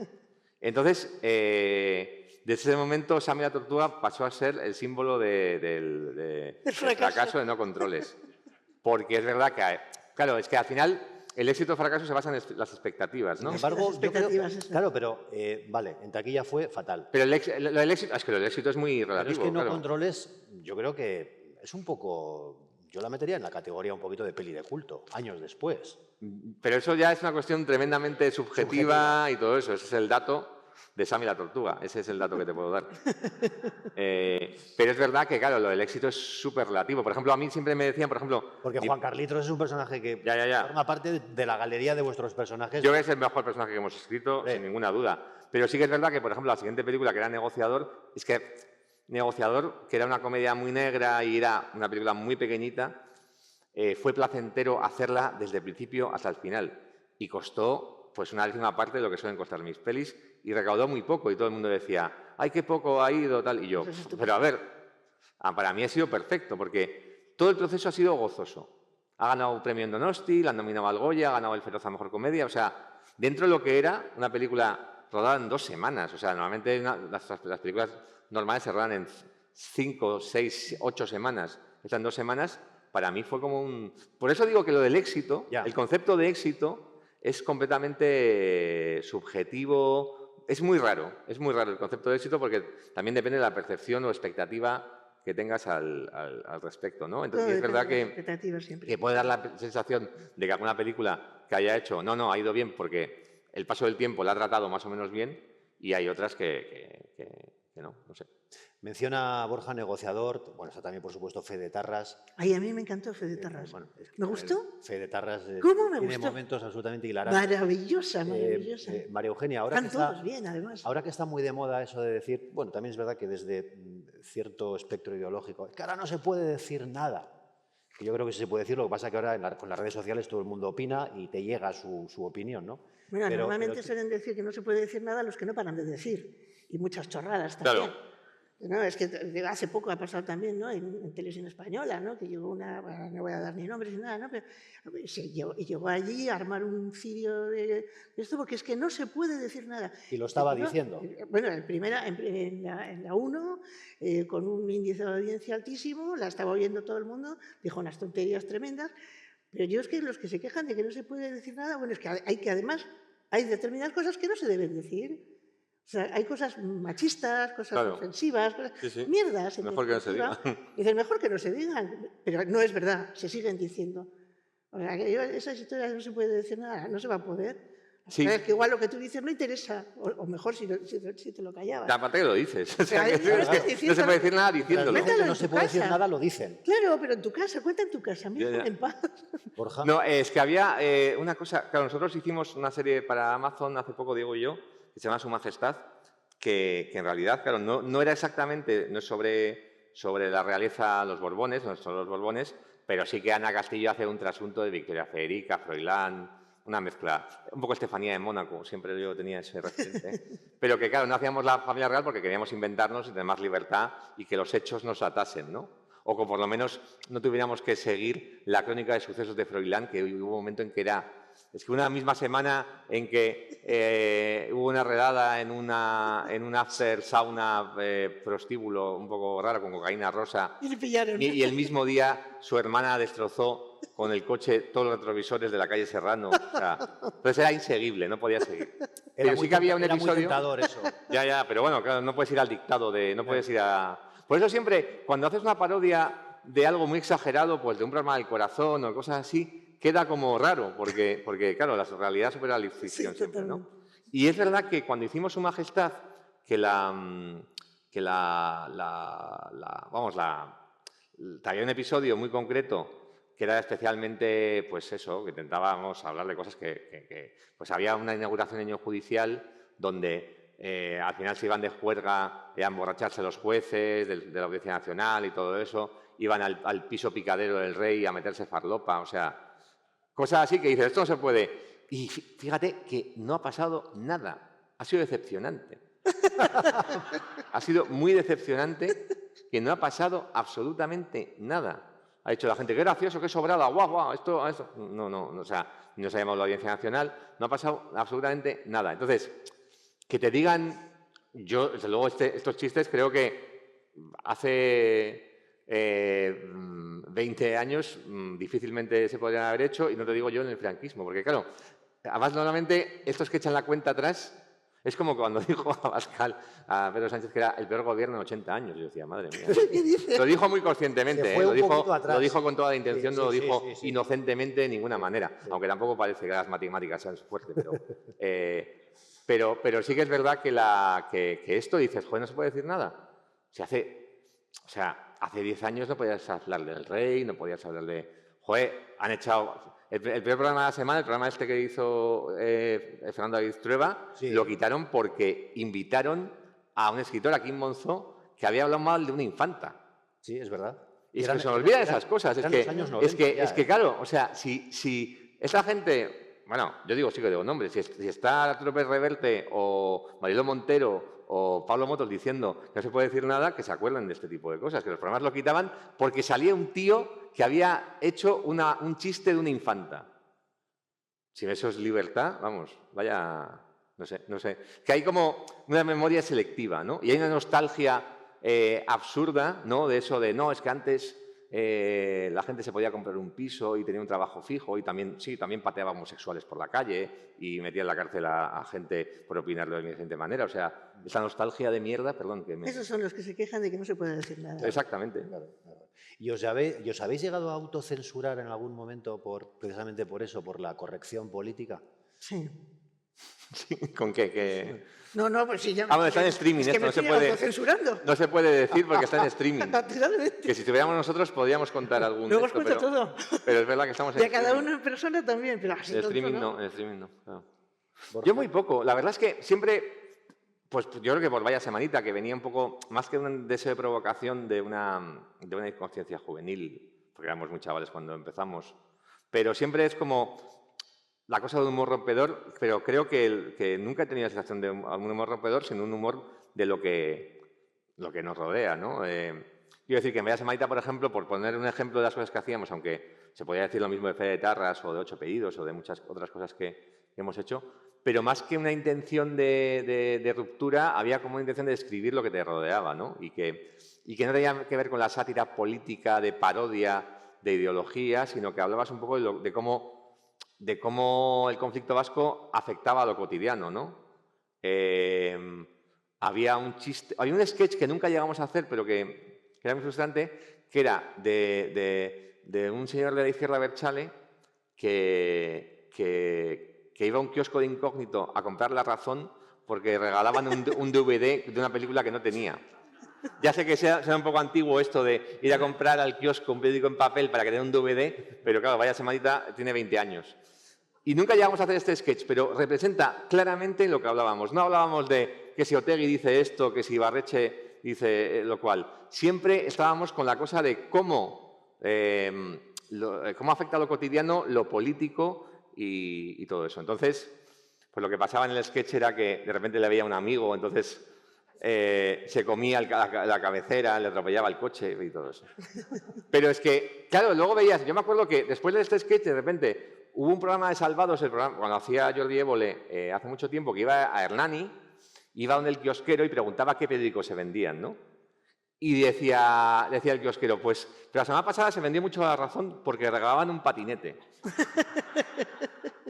Entonces, desde ese momento, Sammy la Tortuga pasó a ser el símbolo del fracaso de No Controles. Porque es verdad que, claro, es que al final el éxito o fracaso se basa en las expectativas, ¿no? Sin embargo, Las expectativas, yo creo, eso. claro, pero vale, en taquilla fue fatal. Pero el éxito, es que el éxito es muy relativo. Pero es que No claro. Controles, yo creo que es un poco, yo la metería en la categoría un poquito de peli de culto, años después. Pero eso ya es una cuestión tremendamente subjetiva y todo eso. Ese es el dato de Sammy la Tortuga. Ese es el dato que te puedo dar. Pero es verdad que, claro, lo del éxito es súper relativo. Por ejemplo, a mí siempre me decían, por ejemplo... Porque Juan Carlitos es un personaje que Ya. forma parte de la galería de vuestros personajes. Yo creo que es el mejor personaje que hemos escrito, sin ninguna duda. Pero sí que es verdad que, por ejemplo, la siguiente película, que era Negociador, es que Negociador, que era una comedia muy negra y era una película muy pequeñita, fue placentero hacerla desde el principio hasta el final. Y costó pues una décima parte de lo que suelen costar mis pelis y recaudó muy poco. Y todo el mundo decía, ¡ay, qué poco ha ido! Tal. Y yo, pero a ver, para mí ha sido perfecto, porque todo el proceso ha sido gozoso. Ha ganado un premio en Donosti, la han nominado al Goya, ha ganado el Feroz a Mejor Comedia. O sea, dentro de lo que era una película rodada en 2 semanas. O sea, normalmente las películas normales se rodan en 5, 6, 8 semanas. Esta en 2 semanas, para mí fue como un... Por eso digo que lo del éxito, el concepto de éxito es completamente subjetivo. Es muy raro el concepto de éxito porque también depende de la percepción o expectativa que tengas al respecto, ¿no? Entonces, es verdad que puede dar la sensación de que alguna película que haya hecho, no, ha ido bien porque el paso del tiempo la ha tratado más o menos bien y hay otras que no sé. Menciona Borja Negociador, bueno, está también, por supuesto, Fede Tarras. Ay, a mí me encantó Fede Tarras. Bueno, es que ¿Me gustó? Fede Tarras ¿Cómo me tiene gustó? momentos absolutamente hilarantes. Maravillosa. María Eugenia, Están todos bien, además. Ahora que está muy de moda eso de decir, bueno, también es verdad que desde cierto espectro ideológico, que ahora no se puede decir nada. Que yo creo que sí se puede decir, lo que pasa es que ahora con las redes sociales todo el mundo opina y te llega su opinión, ¿no? Bueno, normalmente suelen decir que no se puede decir nada a los que no paran de decir. Y muchas chorradas también. Claro. No, es que hace poco ha pasado también, ¿no? en Televisión Española, ¿no? Que llegó una, bueno, no voy a dar ni nombres ni nada, ¿no? Pero llegó allí a armar un cirio de esto porque es que no se puede decir nada. Y lo estaba diciendo. Bueno, en la 1, con un índice de audiencia altísimo, la estaba oyendo todo el mundo, dijo unas tonterías tremendas, pero yo es que los que se quejan de que no se puede decir nada, bueno, es que además hay determinadas cosas que no se deben decir. O sea, hay cosas machistas, cosas ofensivas, cosas, mierdas. Mejor que no se digan. Dicen, mejor que no se digan, pero no es verdad, se siguen diciendo. O sea, que esas historias no se puede decir nada, no se va a poder. Sí. Es que igual lo que tú dices no interesa, o mejor si te lo callabas. Aparte que lo dices. O sea, Pero que no se puede decir nada diciéndolo. Cuéntalo no en se tu puede decir casa. nada, lo dicen. Claro, pero en tu casa, cuenta en tu casa, mira, en paz. Borja. No, es que había una cosa... Claro, nosotros hicimos una serie para Amazon hace poco, Diego y yo, que se llama Su Majestad, que en realidad, claro, no era exactamente, no es sobre sobre la realeza, los Borbones, no son los Borbones, pero sí que Ana Castillo hace un trasunto de Victoria Federica, Froilán, una mezcla, un poco Estefanía de Mónaco, siempre yo tenía ese referente, pero que claro, no hacíamos la familia real porque queríamos inventarnos y tener más libertad y que los hechos nos atasen, ¿no? O que por lo menos no tuviéramos que seguir la crónica de sucesos de Froilán, que hubo un momento en que era... Es que una misma semana en que hubo una redada en un after sauna prostíbulo un poco raro, con cocaína rosa, Y le pillaron. y el mismo día su hermana destrozó con el coche todos los retrovisores de la calle Serrano. O sea, entonces era inseguible, no podía seguir. Pero sí que había un episodio... Era muy tentador eso. Ya, pero bueno, claro, no puedes ir al dictado de... No puedes ir a... Por eso siempre, cuando haces una parodia de algo muy exagerado, pues de un programa del corazón o cosas así, queda como raro, porque claro, la realidad supera la ficción siempre, ¿no? Y es verdad que cuando hicimos Su Majestad, traía un episodio muy concreto que era especialmente, pues eso, que intentábamos hablar de cosas pues había una inauguración en año judicial donde al final se iban de juerga a emborracharse los jueces de la Audiencia Nacional y todo eso, iban al piso picadero del rey a meterse farlopa, o sea, cosas así que dices, esto no se puede. Y fíjate que no ha pasado nada, ha sido decepcionante. Ha sido muy decepcionante que no ha pasado absolutamente nada. Ha dicho la gente, qué gracioso, qué sobrada, guau, esto. No, o sea, no se ha llamado la Audiencia Nacional, no ha pasado absolutamente nada. Entonces, que te digan, yo, desde luego, estos chistes creo que hace 20 años difícilmente se podrían haber hecho, y no te digo yo en el franquismo, porque claro, además normalmente estos que echan la cuenta atrás, es como cuando dijo Abascal a Pedro Sánchez que era el peor gobierno en 80 años. Yo decía, madre mía. Lo dijo muy conscientemente, lo dijo con toda la intención, no lo dijo inocentemente de ninguna manera, aunque tampoco parece que las matemáticas sean su fuerte, pero sí que es verdad que esto dices, joder, no se puede decir nada. Hace 10 años no podías hablar del rey, no podías hablar de... Joder, han echado... El primer programa de la semana, el programa este que hizo Fernando David Trueba, lo quitaron porque invitaron a un escritor, a Kim Monzó, que había hablado mal de una infanta. Sí, es verdad. Y es que se nos olvidan esas cosas. Es que, claro, o sea, si esa gente... Bueno, yo digo, sí que digo nombres. Si está Arturo Pérez Reverte o Mariló Montero o Pablo Motos diciendo que no se puede decir nada, que se acuerden de este tipo de cosas, que los programas lo quitaban porque salía un tío que había hecho un chiste de una infanta. Si eso es libertad, vamos, vaya, no sé. Que hay como una memoria selectiva, ¿no? Y hay una nostalgia absurda, ¿no? De eso de, no, es que antes la gente se podía comprar un piso y tenía un trabajo fijo y también pateaba homosexuales por la calle y metía en la cárcel a gente por opinar de diferente manera. O sea, esa nostalgia de mierda, perdón. Esos son los que se quejan de que no se puede decir nada. Exactamente. Claro. ¿Y os habéis llegado a autocensurar en algún momento precisamente por eso, por la corrección política? Sí. ¿Con qué? No, pues sí, ya... bueno, está en streaming, es que esto no se puede decir porque está en streaming. Que si estuviéramos nosotros podríamos contar algún... Luego os cuento todo. Pero es verdad que estamos en y a cada uno en persona también, pero así en streaming no. Claro. Yo muy poco. La verdad es que siempre... Pues yo creo que por vaya semanita, que venía un poco, más que un deseo de provocación de una inconsciencia juvenil, porque éramos muy chavales cuando empezamos, pero siempre es como la cosa de un humor rompedor, pero creo que nunca he tenido la sensación de un humor rompedor, sino un humor de lo que nos rodea, ¿no? Quiero decir que en vaya semanita, por ejemplo, por poner un ejemplo de las cosas que hacíamos, aunque se podría decir lo mismo de Fe de Tarras o de 8 Pedidos o de muchas otras cosas que hemos hecho, pero más que una intención de ruptura, había como una intención de describir lo que te rodeaba, ¿no? Y que no tenía que ver con la sátira política, de parodia, de ideología, sino que hablabas un poco de cómo el conflicto vasco afectaba a lo cotidiano, ¿no? Había un sketch que nunca llegamos a hacer, pero que era muy frustrante, que era de un señor de la izquierda Berchale que iba a un kiosco de incógnito a comprar La Razón porque regalaban un DVD de una película que no tenía. Ya sé que sea un poco antiguo esto de ir a comprar al kiosco un periódico en papel para que tenga un DVD, pero claro, vaya semanita, tiene 20 años. Y nunca llegamos a hacer este sketch, pero representa claramente lo que hablábamos. No hablábamos de que si Otegi dice esto, que si Ibarretxe dice lo cual. Siempre estábamos con la cosa de cómo afecta lo cotidiano, lo político y todo eso. Entonces, pues lo que pasaba en el sketch era que de repente le veía a un amigo, entonces se comía la cabecera, le atropellaba el coche y todo eso. Pero es que, claro, luego veías, yo me acuerdo que después de este sketch, de repente, hubo un programa de Salvados, cuando hacía Jordi Évole hace mucho tiempo, que iba a Hernani, iba donde el kiosquero y preguntaba qué periódicos se vendían, ¿no? Y decía el kiosquero, pues, pero la semana pasada se vendió mucho La Razón porque regalaban un patinete.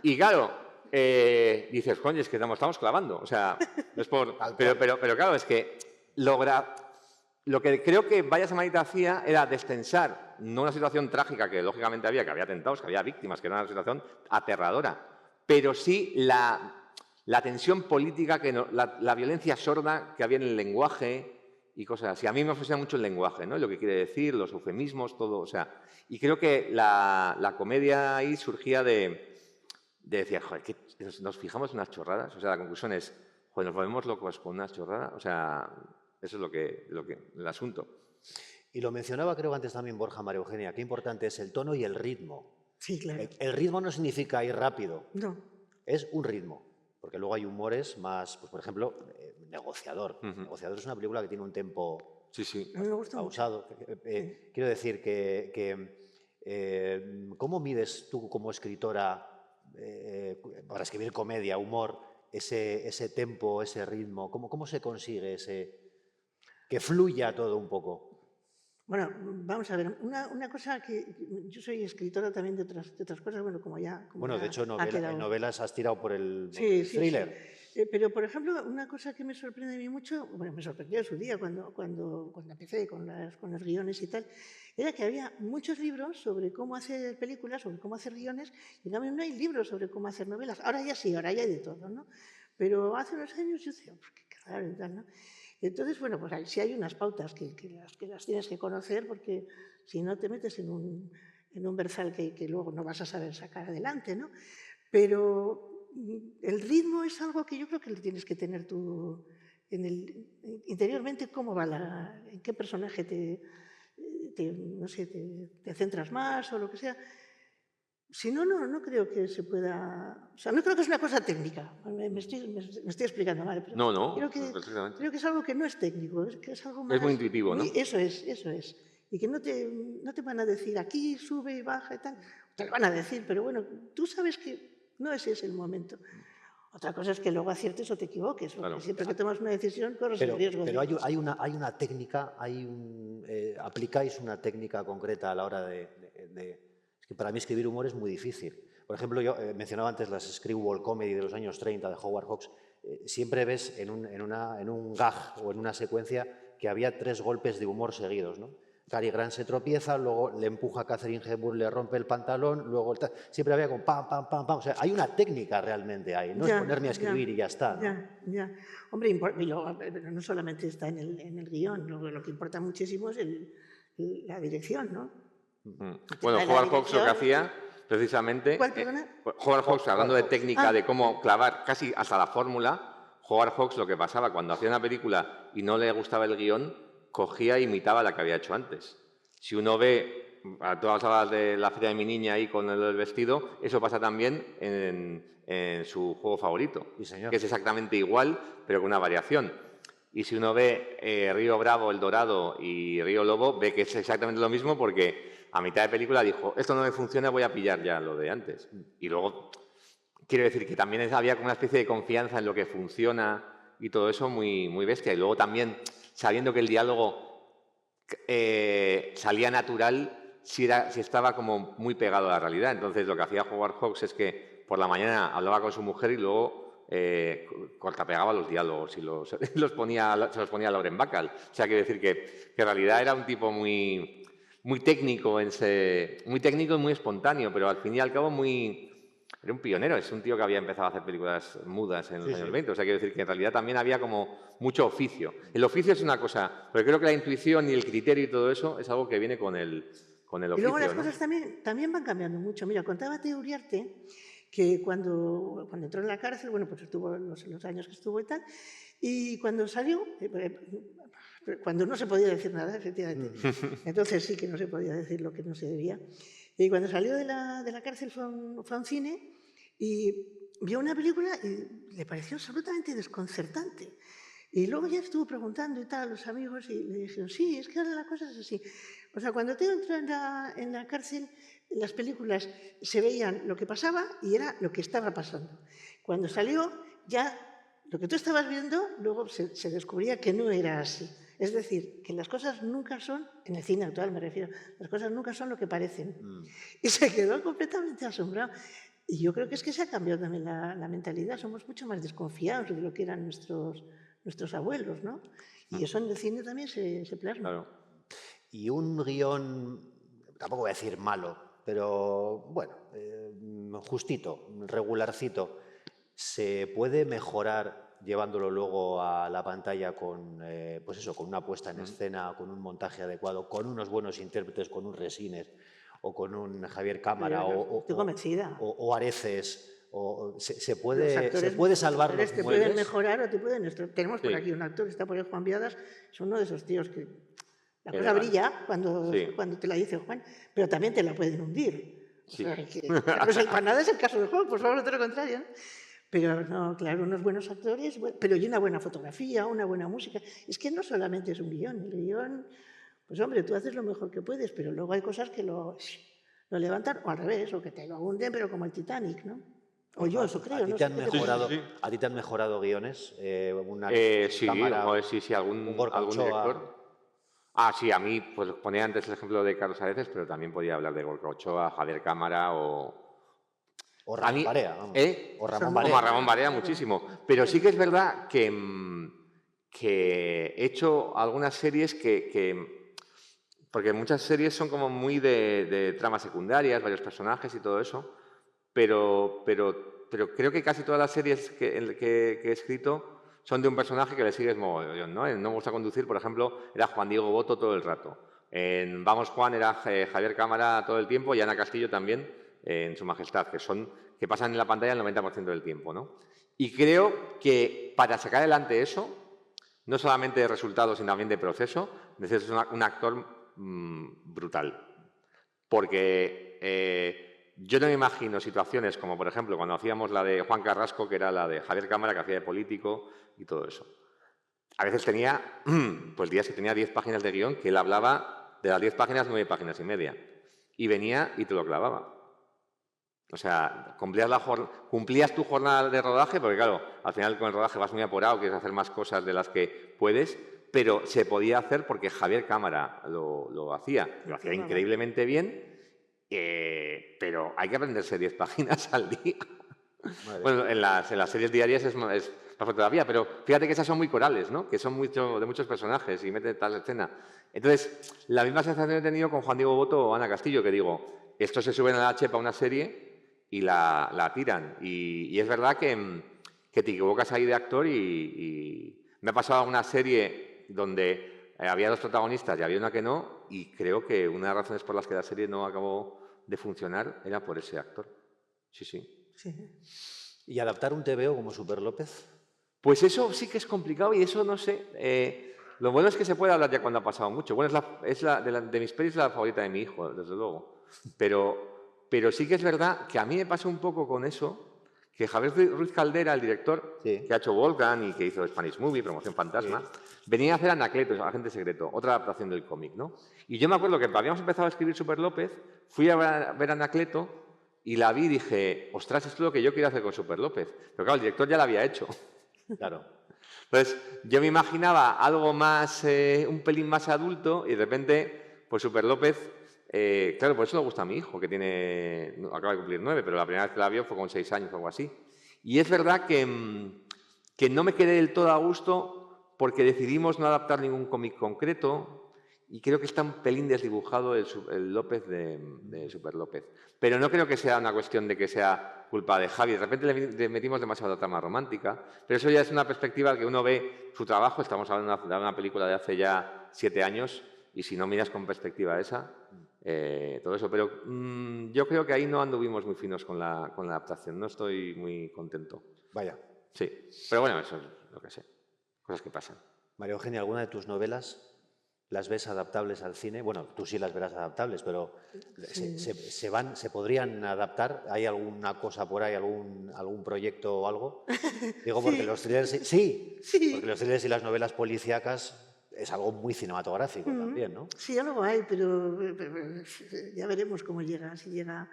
Y claro, dices, coño, es que estamos clavando. O sea, no es por... Pero claro, es que lo que creo que Vaya Semanita hacía era destensar, no una situación trágica que lógicamente había, que había atentados, que había víctimas, que era una situación aterradora, pero sí la tensión política, la violencia sorda que había en el lenguaje y cosas así. A mí me fascina mucho el lenguaje, ¿no? Lo que quiere decir, los eufemismos, todo. O sea, y creo que la comedia ahí surgía de decir, joder, que nos fijamos en unas chorradas. O sea, la conclusión es, joder, nos volvemos locos con unas chorradas. O sea, eso es el asunto. Y lo mencionaba, creo, antes también Borja, María Eugenia, qué importante es el tono y el ritmo. Sí, claro. El ritmo no significa ir rápido. No. Es un ritmo. Porque luego hay humores más, pues por ejemplo, Negociador. Negociador es una película que tiene un tempo pausado. Quiero decir ¿cómo mides tú como escritora para escribir comedia, humor, ese tempo, ese ritmo? ¿Cómo se consigue que fluya todo un poco? Bueno, vamos a ver, una cosa que yo soy escritora también de otras cosas, bueno, como ya... Bueno, de hecho, en novelas has tirado por el thriller. Sí. Pero, por ejemplo, una cosa que me sorprende a mí mucho, bueno, me sorprendió en su día cuando empecé con los guiones y tal, era que había muchos libros sobre cómo hacer películas, sobre cómo hacer guiones, y también no hay libros sobre cómo hacer novelas. Ahora ya sí, ahora ya hay de todo, ¿no? Pero hace unos años yo decía, pues qué raro y tal, ¿no? Entonces, bueno, pues sí hay unas pautas que las tienes que conocer, porque si no te metes en un versal que luego no vas a saber sacar adelante, ¿no? Pero el ritmo es algo que yo creo que le tienes que tener tú interiormente, cómo va en qué personaje no sé, te centras más o lo que sea. Si no, no creo que se pueda... O sea, no creo que es una cosa técnica. Me estoy explicando mal. Pero No, creo que es algo que no es técnico, que es algo más... Es muy intuitivo, ¿no? Eso es. Y que no te van a decir aquí, sube y baja y tal. Te lo van a decir, pero bueno, tú sabes que no ese es el momento. Otra cosa es que luego aciertes o te equivoques, porque siempre que tomas una decisión corres el riesgo. Pero hay una técnica, aplicáis una técnica concreta a la hora Es que para mí escribir humor es muy difícil. Por ejemplo, yo mencionaba antes las screwball comedy de los años 30 de Howard Hawks. Siempre ves en un gag o en una secuencia que había 3 golpes de humor seguidos, ¿no? Cary Grant se tropieza, luego le empuja a Katharine Hepburn, le rompe el pantalón, luego siempre había como pam, pam, pam, pam. O sea, hay una técnica realmente ahí, no es ponerme a escribir y ya está, ¿no? Ya. Hombre, no solamente está en el guión, lo que importa muchísimo es la dirección, ¿no? Bueno, Howard Hawks lo que hacía precisamente... ¿Cuál, perdona? Howard Hawks, hablando de técnica, de cómo clavar casi hasta la fórmula, Howard Hawks lo que pasaba cuando hacía una película y no le gustaba el guión, cogía e imitaba la que había hecho antes. Si uno ve a todas las horas de La Feria de mi niña ahí con el vestido, eso pasa también en su juego favorito, que es exactamente igual, pero con una variación. Y si uno ve Río Bravo, El Dorado y Río Lobo, ve que es exactamente lo mismo, porque a mitad de película dijo, esto no me funciona, voy a pillar ya lo de antes. Y luego, quiero decir que también había como una especie de confianza en lo que funciona y todo eso muy, muy bestia. Y luego también, sabiendo que el diálogo salía natural si estaba como muy pegado a la realidad. Entonces, lo que hacía Howard Hawks es que por la mañana hablaba con su mujer y luego cortapegaba los diálogos y se los ponía a Lauren Bacall. O sea, quiero decir que en realidad era un tipo muy técnico, muy técnico y muy espontáneo, pero al fin y al cabo era un pionero. Es un tío que había empezado a hacer películas mudas en los años 20. O sea, quiero decir que en realidad también había como mucho oficio. El oficio es una cosa, pero creo que la intuición y el criterio y todo eso es algo que viene con el oficio. Y luego las cosas también van cambiando mucho. Mira, contaba Teo Uriarte que cuando entró en la cárcel, bueno, pues estuvo los años que estuvo y tal, y cuando salió, cuando no se podía decir nada, efectivamente, entonces sí que no se podía decir lo que no se debía, y cuando salió de la cárcel fue a un cine y vio una película y le pareció absolutamente desconcertante. Y luego ya estuvo preguntando y tal a los amigos y le dijeron, sí, es que ahora la cosa es así. O sea, cuando Teo entró en la cárcel, en las películas se veían lo que pasaba y era lo que estaba pasando. Cuando salió, ya lo que tú estabas viendo, luego se descubría que no era así. Es decir, que las cosas nunca son, en el cine actual me refiero, las cosas nunca son lo que parecen. Y se quedó completamente asombrado. Y yo creo que es que se ha cambiado también la mentalidad. Somos mucho más desconfiados de lo que eran nuestros abuelos, ¿no? Y eso en el cine también se plasma. Claro. Y un guión, tampoco voy a decir malo, pero bueno, justito, regularcito, ¿se puede mejorar llevándolo luego a la pantalla con, pues eso, con una puesta en escena, con un montaje adecuado, con unos buenos intérpretes, con un Resines o con un Javier Cámara Estoy convencida. o Areces? ¿Se puede salvar los te muebles? Pueden mejorar o te pueden... Tenemos por aquí un actor que está por ahí, Juan Viadas, es uno de esos tíos que la cosa brilla cuando te la dice Juan, pero también te la pueden hundir. Sí. O sea, pues para nada es el caso de Juan, por favor, no te lo contrario, ¿no? Pero no, claro, unos buenos actores, pero y una buena fotografía, una buena música. Es que no solamente es un guión, el guión, pues hombre, tú haces lo mejor que puedes, pero luego hay cosas que lo levantan, o al revés, o que te lo hunden, pero como el Titanic, ¿no? O yo, eso creo. ¿A ti te han mejorado, ¿a ti te han mejorado guiones? Sí, cámara, algún Gorka Ochoa. director. Sí, a mí, pues ponía antes el ejemplo de Carlos Areces, pero también podía hablar de Gorka Ochoa, Javier Cámara o Ramón Barea. Vamos. O Ramón Barea, muchísimo. Pero sí que es verdad que he hecho algunas series porque muchas series son como muy de tramas secundarias, varios personajes y todo eso, pero creo que casi todas las series que he escrito son de un personaje que le sigues mogollón, ¿no? En No me gusta conducir, por ejemplo, era Juan Diego Boto todo el rato. En Vamos Juan era Javier Cámara todo el tiempo y Ana Castillo también, en Su Majestad, que pasan en la pantalla el 90% del tiempo, ¿no? Y creo que para sacar adelante eso, no solamente de resultados, sino también de proceso, necesitas un actor brutal. Porque yo no me imagino situaciones como, por ejemplo, cuando hacíamos la de Juan Carrasco, que era la de Javier Cámara, que hacía de político y todo eso. A veces tenía, pues días que tenía 10 páginas de guión, que él hablaba de las 10 páginas, 9 páginas y media. Y venía y te lo clavaba. O sea, cumplías tu jornada de rodaje, porque claro, al final con el rodaje vas muy apurado, quieres hacer más cosas de las que puedes, pero se podía hacer porque Javier Cámara lo hacía. Lo hacía increíblemente bien, pero hay que aprenderse 10 páginas al día. Bueno, en las series diarias es más todavía, pero fíjate que esas son muy corales, ¿no? Que son de muchos personajes y mete tal escena. Entonces, la misma sensación he tenido con Juan Diego Boto o Ana Castillo, que digo, estos se suben a la chepa una serie y la tiran. Y es verdad que te equivocas ahí de actor y me ha pasado una serie donde había 2 protagonistas y había una que no, y creo que una de las razones por las que la serie no acabó de funcionar era por ese actor. Sí. ¿Y adaptar un TVO como Super López? Pues eso sí que es complicado y eso no sé. Lo bueno es que se puede hablar ya cuando ha pasado mucho. Bueno, de mis pelis la favorita de mi hijo, desde luego. Pero sí que es verdad que a mí me pasa un poco con eso, que Javier Ruiz Caldera, el director, que ha hecho Volcan y que hizo Spanish Movie, Promoción Fantasma, venía a hacer Anacleto, Agente Secreto, otra adaptación del cómic, ¿no? Y yo me acuerdo que habíamos empezado a escribir Super López, fui a ver Anacleto y la vi y dije, ostras, esto es lo que yo quiero hacer con Super López. Pero claro, el director ya la había hecho. Claro. Entonces, yo me imaginaba algo más, un pelín más adulto y de repente, pues Super López, claro, por eso le gusta a mi hijo, que acaba de cumplir 9, pero la primera vez que la vio fue con 6 años o algo así. Y es verdad que no me quedé del todo a gusto porque decidimos no adaptar ningún cómic concreto y creo que está un pelín desdibujado el López de Super López. Pero no creo que sea una cuestión de que sea culpa de Javi. De repente le metimos demasiado trama romántica, pero eso ya es una perspectiva que uno ve su trabajo. Estamos hablando de una película de hace ya 7 años y si no miras con perspectiva esa, todo eso. Pero yo creo que ahí no anduvimos muy finos con la adaptación. No estoy muy contento. Vaya. Sí, pero bueno, eso es lo que sé. Cosas que pasan. María Eugenia, ¿alguna de tus novelas las ves adaptables al cine? Bueno, tú sí las verás adaptables, pero Sí. ¿se podrían adaptar? ¿Hay alguna cosa por ahí, algún proyecto o algo? Digo, porque Sí. los thrillers... Sí. Porque los thrillers y las novelas policíacas es algo muy cinematográfico también, ¿no? Sí, algo hay, pero ya veremos cómo llega, si llega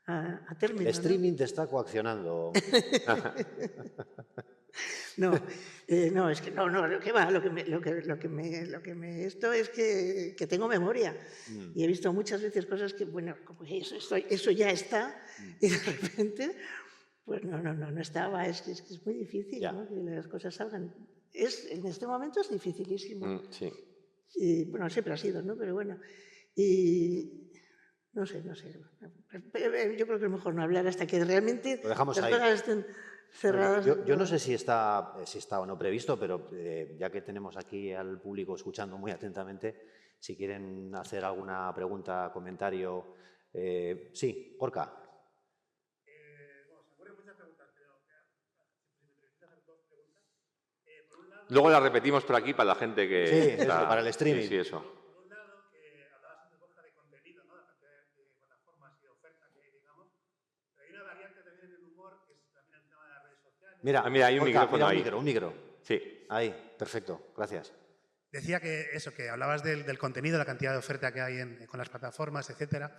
a término. El ¿no? streaming te está coaccionando. No, no, es que no, lo que va, lo que me esto es que tengo memoria y he visto muchas veces cosas que, bueno, como que eso ya está y de repente, pues no estaba, es que es muy difícil, Ya. ¿no? Que las cosas salgan. En este momento es dificilísimo. Sí. Y, bueno, siempre ha sido, ¿no? Pero bueno, y no sé. Yo creo que es mejor no hablar hasta que realmente Lo dejamos las ahí. cosas estén cerradas. Yo no sé si está o no previsto, pero ya que tenemos aquí al público escuchando muy atentamente, si quieren hacer alguna pregunta, comentario. Sí, Gorka. Luego la repetimos por aquí para la gente que... Sí, está... eso, para el streaming. Sí, eso. Por un lado, que hablabas antes, Borja, de contenido, ¿no? De plataformas y de oferta que hay, digamos. Pero hay una variante también en el humor, que es también el tema de las redes sociales. Mira, hay un Gorka, micrófono mira, ahí. un micro. Sí. Ahí, perfecto, gracias. Decía que eso, que hablabas del contenido, la cantidad de oferta que hay con las plataformas, etcétera.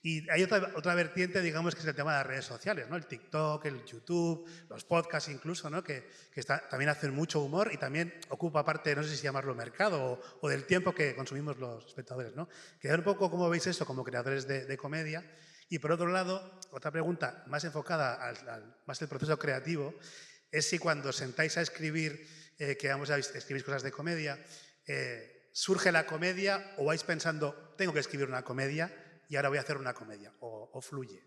Y hay otra vertiente, digamos, que es el tema de las redes sociales, ¿no? El TikTok, el YouTube, los podcasts incluso, ¿no? Que también hacen mucho humor y también ocupa parte, no sé si llamarlo mercado o del tiempo que consumimos los espectadores, ¿no? Que un poco cómo veis eso como creadores de comedia. Y por otro lado, otra pregunta más enfocada más el proceso creativo, es si cuando sentáis a escribir, que vamos a escribir cosas de comedia, surge la comedia o vais pensando, tengo que escribir una comedia y ahora voy a hacer una comedia, o fluye.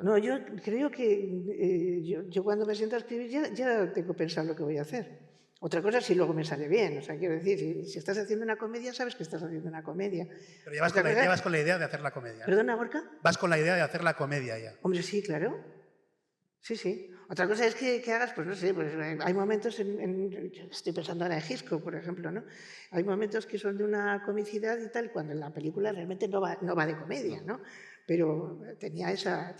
No, yo creo que yo cuando me siento a escribir ya tengo pensado lo que voy a hacer. Otra cosa es si luego me sale bien. O sea, quiero decir, si estás haciendo una comedia, sabes que estás haciendo una comedia. Pero ya vas con la idea de hacer la comedia, ¿no? ¿Perdona, Gorka? Vas con la idea de hacer la comedia ya. Hombre, sí, claro. Sí. Otra cosa es que hagas, pues no sé, pues hay momentos estoy pensando ahora en Hitchcock, por ejemplo, ¿no? Hay momentos que son de una comicidad y tal, cuando la película realmente no va de comedia, ¿no? Pero tenía esa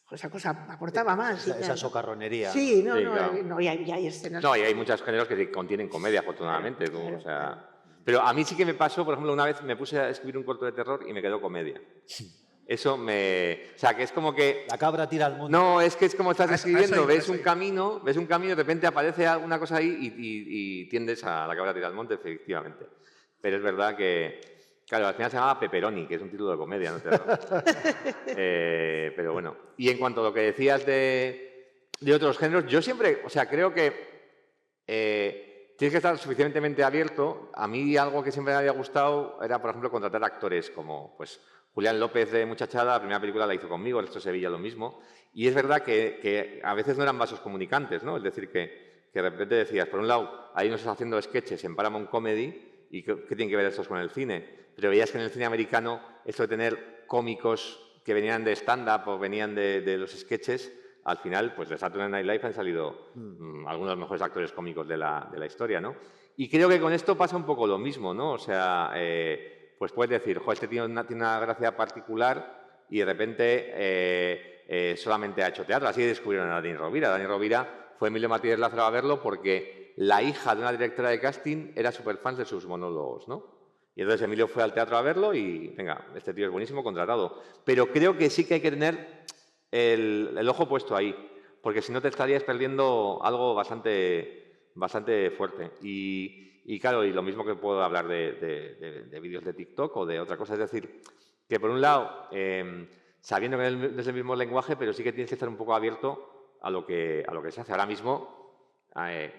cosa, aportaba más. Esa socarronería. Sí, claro. y hay escenas. No, y hay muchos géneros que contienen comedia, afortunadamente. Claro, o sea... Pero a mí sí que me pasó, por ejemplo, una vez me puse a escribir un corto de terror y me quedó comedia. Eso o sea, que es como que... La cabra tira al monte. No, es que es como estás escribiendo, ves un ahí. camino, de repente aparece alguna cosa ahí y tiendes a la cabra tira al monte, efectivamente. Pero es verdad que, claro, al final se llamaba Pepperoni, que es un título de comedia, no terror. Pero bueno. Y en cuanto a lo que decías de otros géneros, yo siempre, o sea, creo que tienes que estar suficientemente abierto. A mí algo que siempre me había gustado era, por ejemplo, contratar actores como, pues, Julián López de Muchachada, la primera película la hizo conmigo, el Resto de Sevilla lo mismo. Y es verdad que a veces no eran vasos comunicantes, ¿no? Es decir, que de repente decías, por un lado, ahí nos estás haciendo sketches en Paramount Comedy, ¿y qué tienen que ver estos con el cine? Pero veías que en el cine americano esto de tener cómicos que venían de stand-up o venían de los sketches, al final, pues de Saturday Night Live han salido algunos de los mejores actores cómicos de la historia, ¿no? Y creo que con esto pasa un poco lo mismo, ¿no? O sea... pues puedes decir, este tío tiene una gracia particular y de repente solamente ha hecho teatro. Así descubrieron a Dani Rovira. Dani Rovira fue Emilio Martínez Lázaro a verlo porque la hija de una directora de casting era súper fan de sus monólogos, ¿no? Y entonces Emilio fue al teatro a verlo y, venga, este tío es buenísimo, contratado. Pero creo que sí que hay que tener el ojo puesto ahí, porque si no te estarías perdiendo algo bastante fuerte. Y claro, y lo mismo que puedo hablar de vídeos de TikTok o de otra cosa, es decir, que por un lado, sabiendo que no es el mismo lenguaje, pero sí que tienes que estar un poco abierto a lo que se hace. Ahora mismo,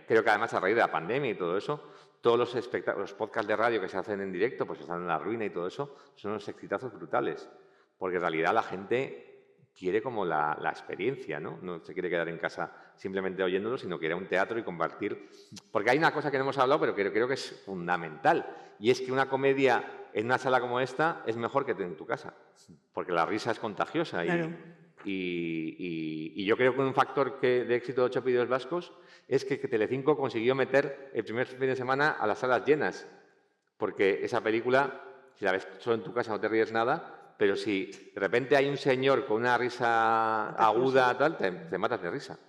creo que además a raíz de la pandemia y todo eso, todos los podcasts de radio que se hacen en directo, pues están en la ruina y todo eso, son unos exitazos brutales, porque en realidad la gente quiere como la experiencia, ¿no? No se quiere quedar en casa simplemente oyéndolo, sino que ir a un teatro y compartir. Porque hay una cosa que no hemos hablado, pero que creo que es fundamental, y es que una comedia en una sala como esta es mejor que en tu casa, porque la risa es contagiosa. Claro. Y yo creo que un factor de éxito de 8 Pídeos Vascos es que Telecinco consiguió meter el primer fin de semana a las salas llenas, porque esa película, si la ves solo en tu casa no te ríes nada, pero si de repente hay un señor con una risa aguda, tal, te matas de risa.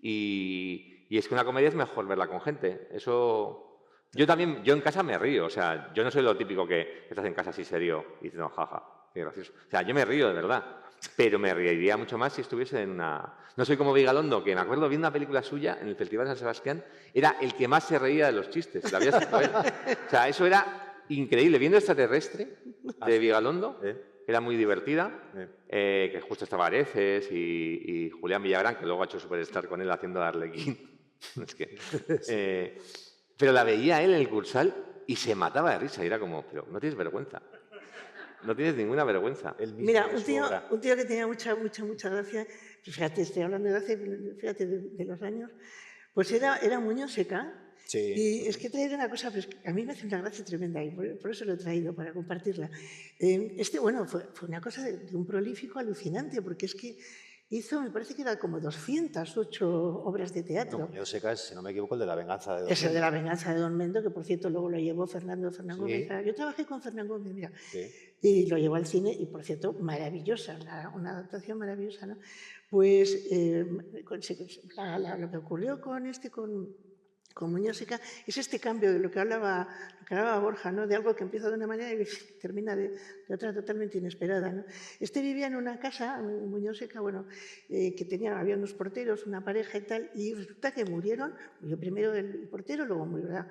Y es que una comedia es mejor verla con gente. Eso... Yo en casa me río. O sea, yo no soy lo típico que estás en casa así serio y dices, no, jaja, qué gracioso. O sea, yo me río de verdad. Pero me reiría mucho más si estuviese en una... No soy como Vigalondo, que me acuerdo viendo una película suya en el Festival de San Sebastián, era el que más se reía de los chistes. La había escrito él. O sea, eso era increíble. Viendo Extraterrestre de Vigalondo... Era muy divertida, que justo estaba Areces y Julián Villagrán, que luego ha hecho Superstar con él haciendo a Arlequín. Es que, pero la veía él en el Cursal y se mataba de risa. Y era como, pero no tienes vergüenza. No tienes ninguna vergüenza. Mira, un tío que tenía mucha gracia, fíjate, estoy hablando de los años, pues era Muñoz Seca. Sí. Y es que he traído una cosa, pues, a mí me hace una gracia tremenda y por eso lo he traído, para compartirla. Bueno, fue una cosa de un prolífico alucinante, porque es que hizo, me parece que era como 208 obras de teatro. No, Muñoz Seca es, si no me equivoco, el de La venganza de Don Mendo. Es el de La venganza de Don Mendo, que por cierto luego lo llevó Fernando Gómez. Yo trabajé con Fernando Gómez, mira, y lo llevó al cine y por cierto, maravillosa, una adaptación maravillosa, ¿no? Pues lo que ocurrió con Muñoz Seca es este cambio de lo que hablaba Borja, ¿no? De algo que empieza de una manera y termina de otra totalmente inesperada, ¿no? Vivía en una casa, Muñoz Seca, bueno, que había unos porteros, una pareja y tal, y resulta que murió primero el portero, luego murió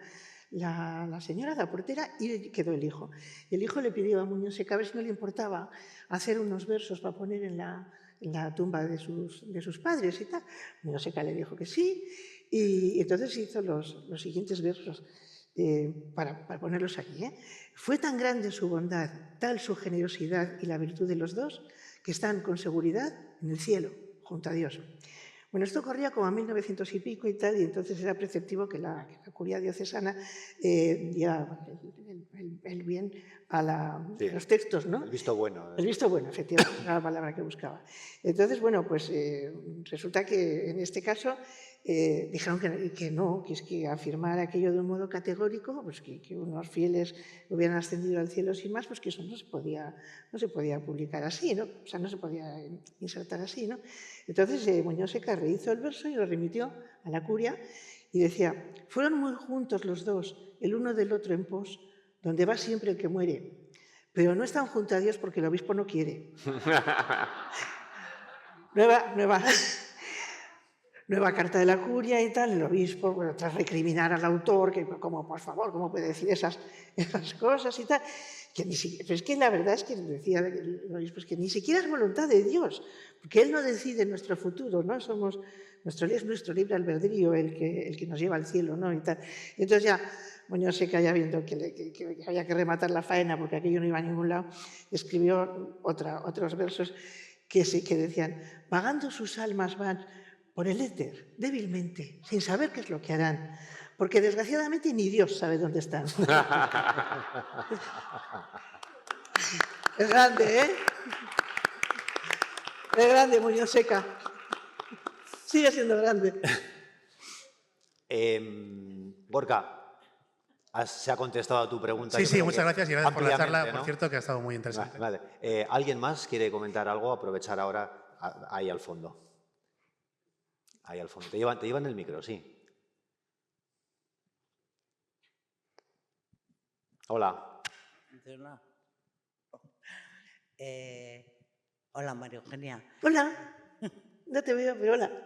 la señora, la portera, y quedó el hijo. Y el hijo le pidió a Muñoz Seca a ver si no le importaba hacer unos versos para poner en la tumba de sus padres y tal. Muñoz Seca le dijo que sí, y entonces hizo los siguientes versos para ponerlos aquí. Fue tan grande su bondad, tal su generosidad y la virtud de los dos, que están con seguridad en el cielo, junto a Dios. Bueno, esto corría como a 1900 y pico y tal, y entonces era preceptivo que la curia diocesana diera el bien a los textos, ¿no? El visto bueno. El visto bueno, efectivamente, era la palabra que buscaba. Entonces, bueno, pues resulta que en este caso dijeron que no, que es que afirmar aquello de un modo categórico, pues que unos fieles hubieran ascendido al cielo sin más, pues que eso no se podía publicar así, ¿no? O sea, no se podía insertar así, ¿no? Entonces Muñoz Seca rehizo el verso y lo remitió a la curia y decía: fueron muy juntos los dos, el uno del otro en pos, donde va siempre el que muere, pero no están junto a Dios porque el obispo no quiere. Nueva carta de la curia y tal, el obispo, bueno, tras recriminar al autor, que como, por favor, ¿cómo puede decir esas cosas y tal? Pero es que la verdad es que decía el obispo, es que ni siquiera es voluntad de Dios, porque Él no decide nuestro futuro, ¿no? Es nuestro libre albedrío el que nos lleva al cielo, ¿no? Y tal. Y entonces ya Muñoz Seca, ya viendo que había que rematar la faena porque aquello no iba a ningún lado, escribió otros versos que decían: vagando sus almas van por el éter, débilmente, sin saber qué es lo que harán, porque desgraciadamente ni Dios sabe dónde están. Es grande, ¿eh? Es grande, Muñoz Seca. Sigue siendo grande. Gorka, se ha contestado a tu pregunta. Sí, muchas gracias y gracias por la charla, ¿no? por cierto, que ha estado muy interesante. Vale. ¿Alguien más quiere comentar algo? Aprovechar ahora ahí al fondo. Ahí al fondo. Te llevan el micro, sí. Hola. Hola, María Eugenia. Hola. No te veo, pero hola.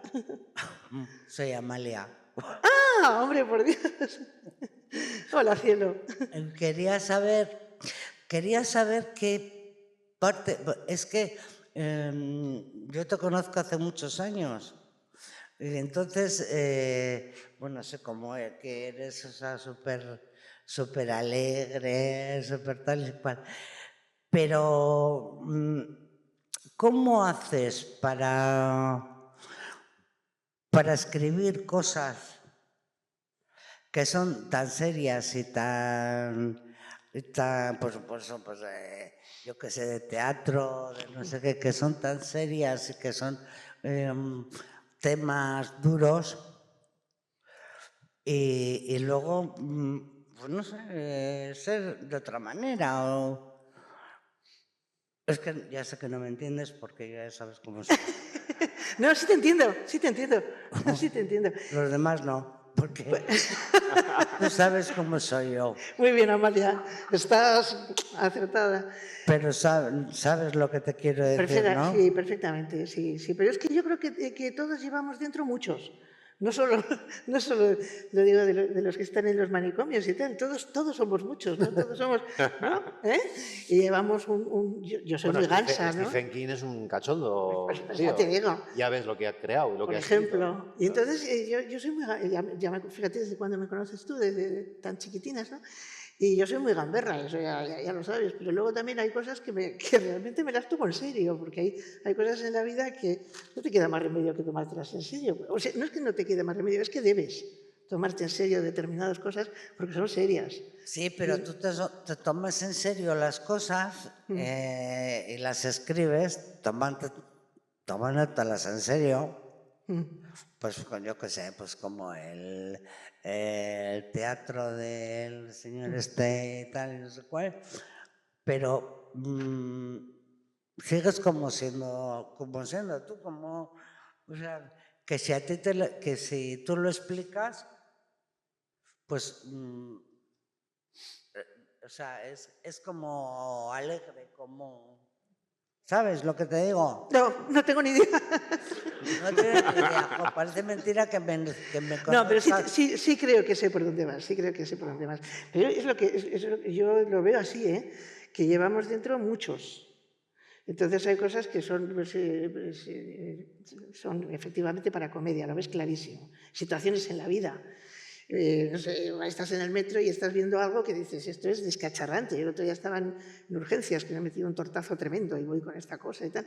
Soy Amalia. ¡Ah, hombre, por Dios! Hola, cielo. Quería saber qué parte... Es que yo te conozco hace muchos años. Y entonces, bueno, sé cómo es, que eres, o sea, súper alegre, súper tal y cual. Pero ¿cómo haces para escribir cosas que son tan serias y tan pues, yo qué sé, de teatro, de no sé qué, que son tan serias y que son temas duros y luego, pues no sé, ser de otra manera o... Es que ya sé que no me entiendes porque ya sabes cómo soy. No, sí te entiendo, sí te entiendo. No, sí te entiendo. Los demás no, porque tú sabes cómo soy yo. Muy bien, Amalia, estás acertada. Pero sabes lo que te quiero decir, ¿no? Sí, perfectamente, sí, sí. Pero es que yo creo que todos llevamos dentro muchos. No solo lo digo de los que están en los manicomios y tal, todos somos muchos, ¿no? Todos somos, ¿no? Y llevamos yo soy muy gansa, ¿no? Stephen King es un cachondo. Pues ya te digo. Ya ves lo que ha creado y lo Por que ha ejemplo. Y entonces yo soy muy, fíjate desde cuando me conoces tú, desde tan chiquitinas, ¿no? Y yo soy muy gamberra, eso ya lo sabes, pero luego también hay cosas que realmente me las tomo en serio, porque hay cosas en la vida que no te queda más remedio que tomártelas en serio. O sea, no es que no te quede más remedio, es que debes tomarte en serio determinadas cosas porque son serias. Sí, pero tú te tomas en serio las cosas y las escribes tomándotelas en serio. Pues yo qué sé, pues como el teatro del señor este y tal y no sé cuál, pero sigues como siendo tú, como, o sea, que si a ti que si tú lo explicas, pues, o sea, es como alegre, como... ¿Sabes lo que te digo? No tengo ni idea. No tienes ni idea. Parece mentira que me conozcas. No, pero sí creo que sé por dónde vas, sí creo que sé por dónde vas. Pero es lo que yo lo veo así, que llevamos dentro muchos. Entonces hay cosas que son efectivamente para comedia, lo ves clarísimo. Situaciones en la vida. No sé, estás en el metro y estás viendo algo que dices, esto es descacharrante. El otro día estaban en urgencias, que me he metido un tortazo tremendo y voy con esta cosa y tal.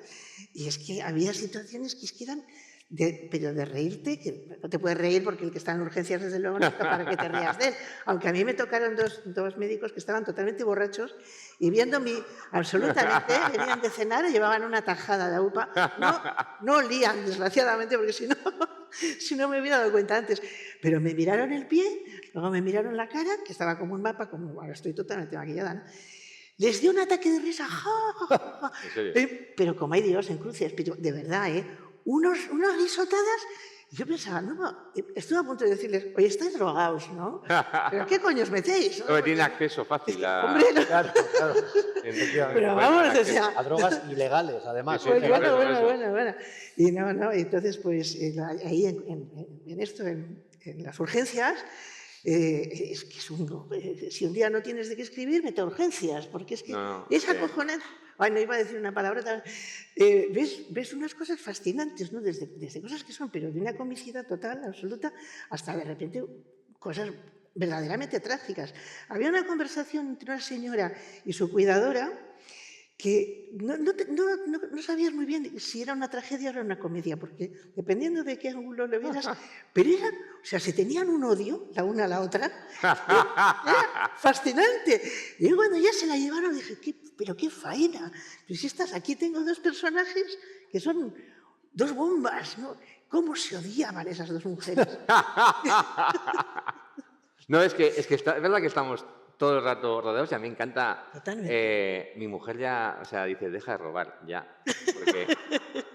Y es que había situaciones que eran, pero de reírte, que no te puedes reír porque el que está en urgencias desde luego no está para que te rías de él. Aunque a mí me tocaron dos médicos que estaban totalmente borrachos y viéndome absolutamente, venían de cenar y llevaban una tajada de UPA. No olían, desgraciadamente, porque si no me hubiera dado cuenta antes. Pero me miraron el pie, luego me miraron la cara, que estaba como un mapa, como ahora estoy totalmente maquillada, ¿no? Les dio un ataque de risa, pero como hay Dios en cruces, pero de verdad, unas risotadas. Yo pensaba, estuve a punto de decirles, oye, estáis drogados, ¿no? ¿Pero qué coño os metéis? No tiene acceso fácil a... Hombre, no. Claro. Pero vamos, decía... A drogas ilegales, además. Pues bueno. Y entonces, pues ahí en las urgencias, es que si un día no tienes de qué escribir, vete a urgencias, porque es que es acojonante. Ay, no iba a decir una palabra. Ves unas cosas fascinantes, ¿no? Desde cosas que son, pero de una comicidad total, absoluta, hasta de repente cosas verdaderamente trágicas. Había una conversación entre una señora y su cuidadora que no sabías muy bien si era una tragedia o era una comedia, porque dependiendo de qué ángulo lo vieras, pero se tenían un odio la una a la otra, era fascinante. Y cuando ya se la llevaron dije, pero qué faena, pues si estás aquí, tengo dos personajes que son dos bombas, ¿no? ¿Cómo se odiaban esas dos mujeres? No, es que es verdad que estamos todo el rato rodeados y a mí me encanta. Mi mujer ya, o sea, dice, deja de robar, ya.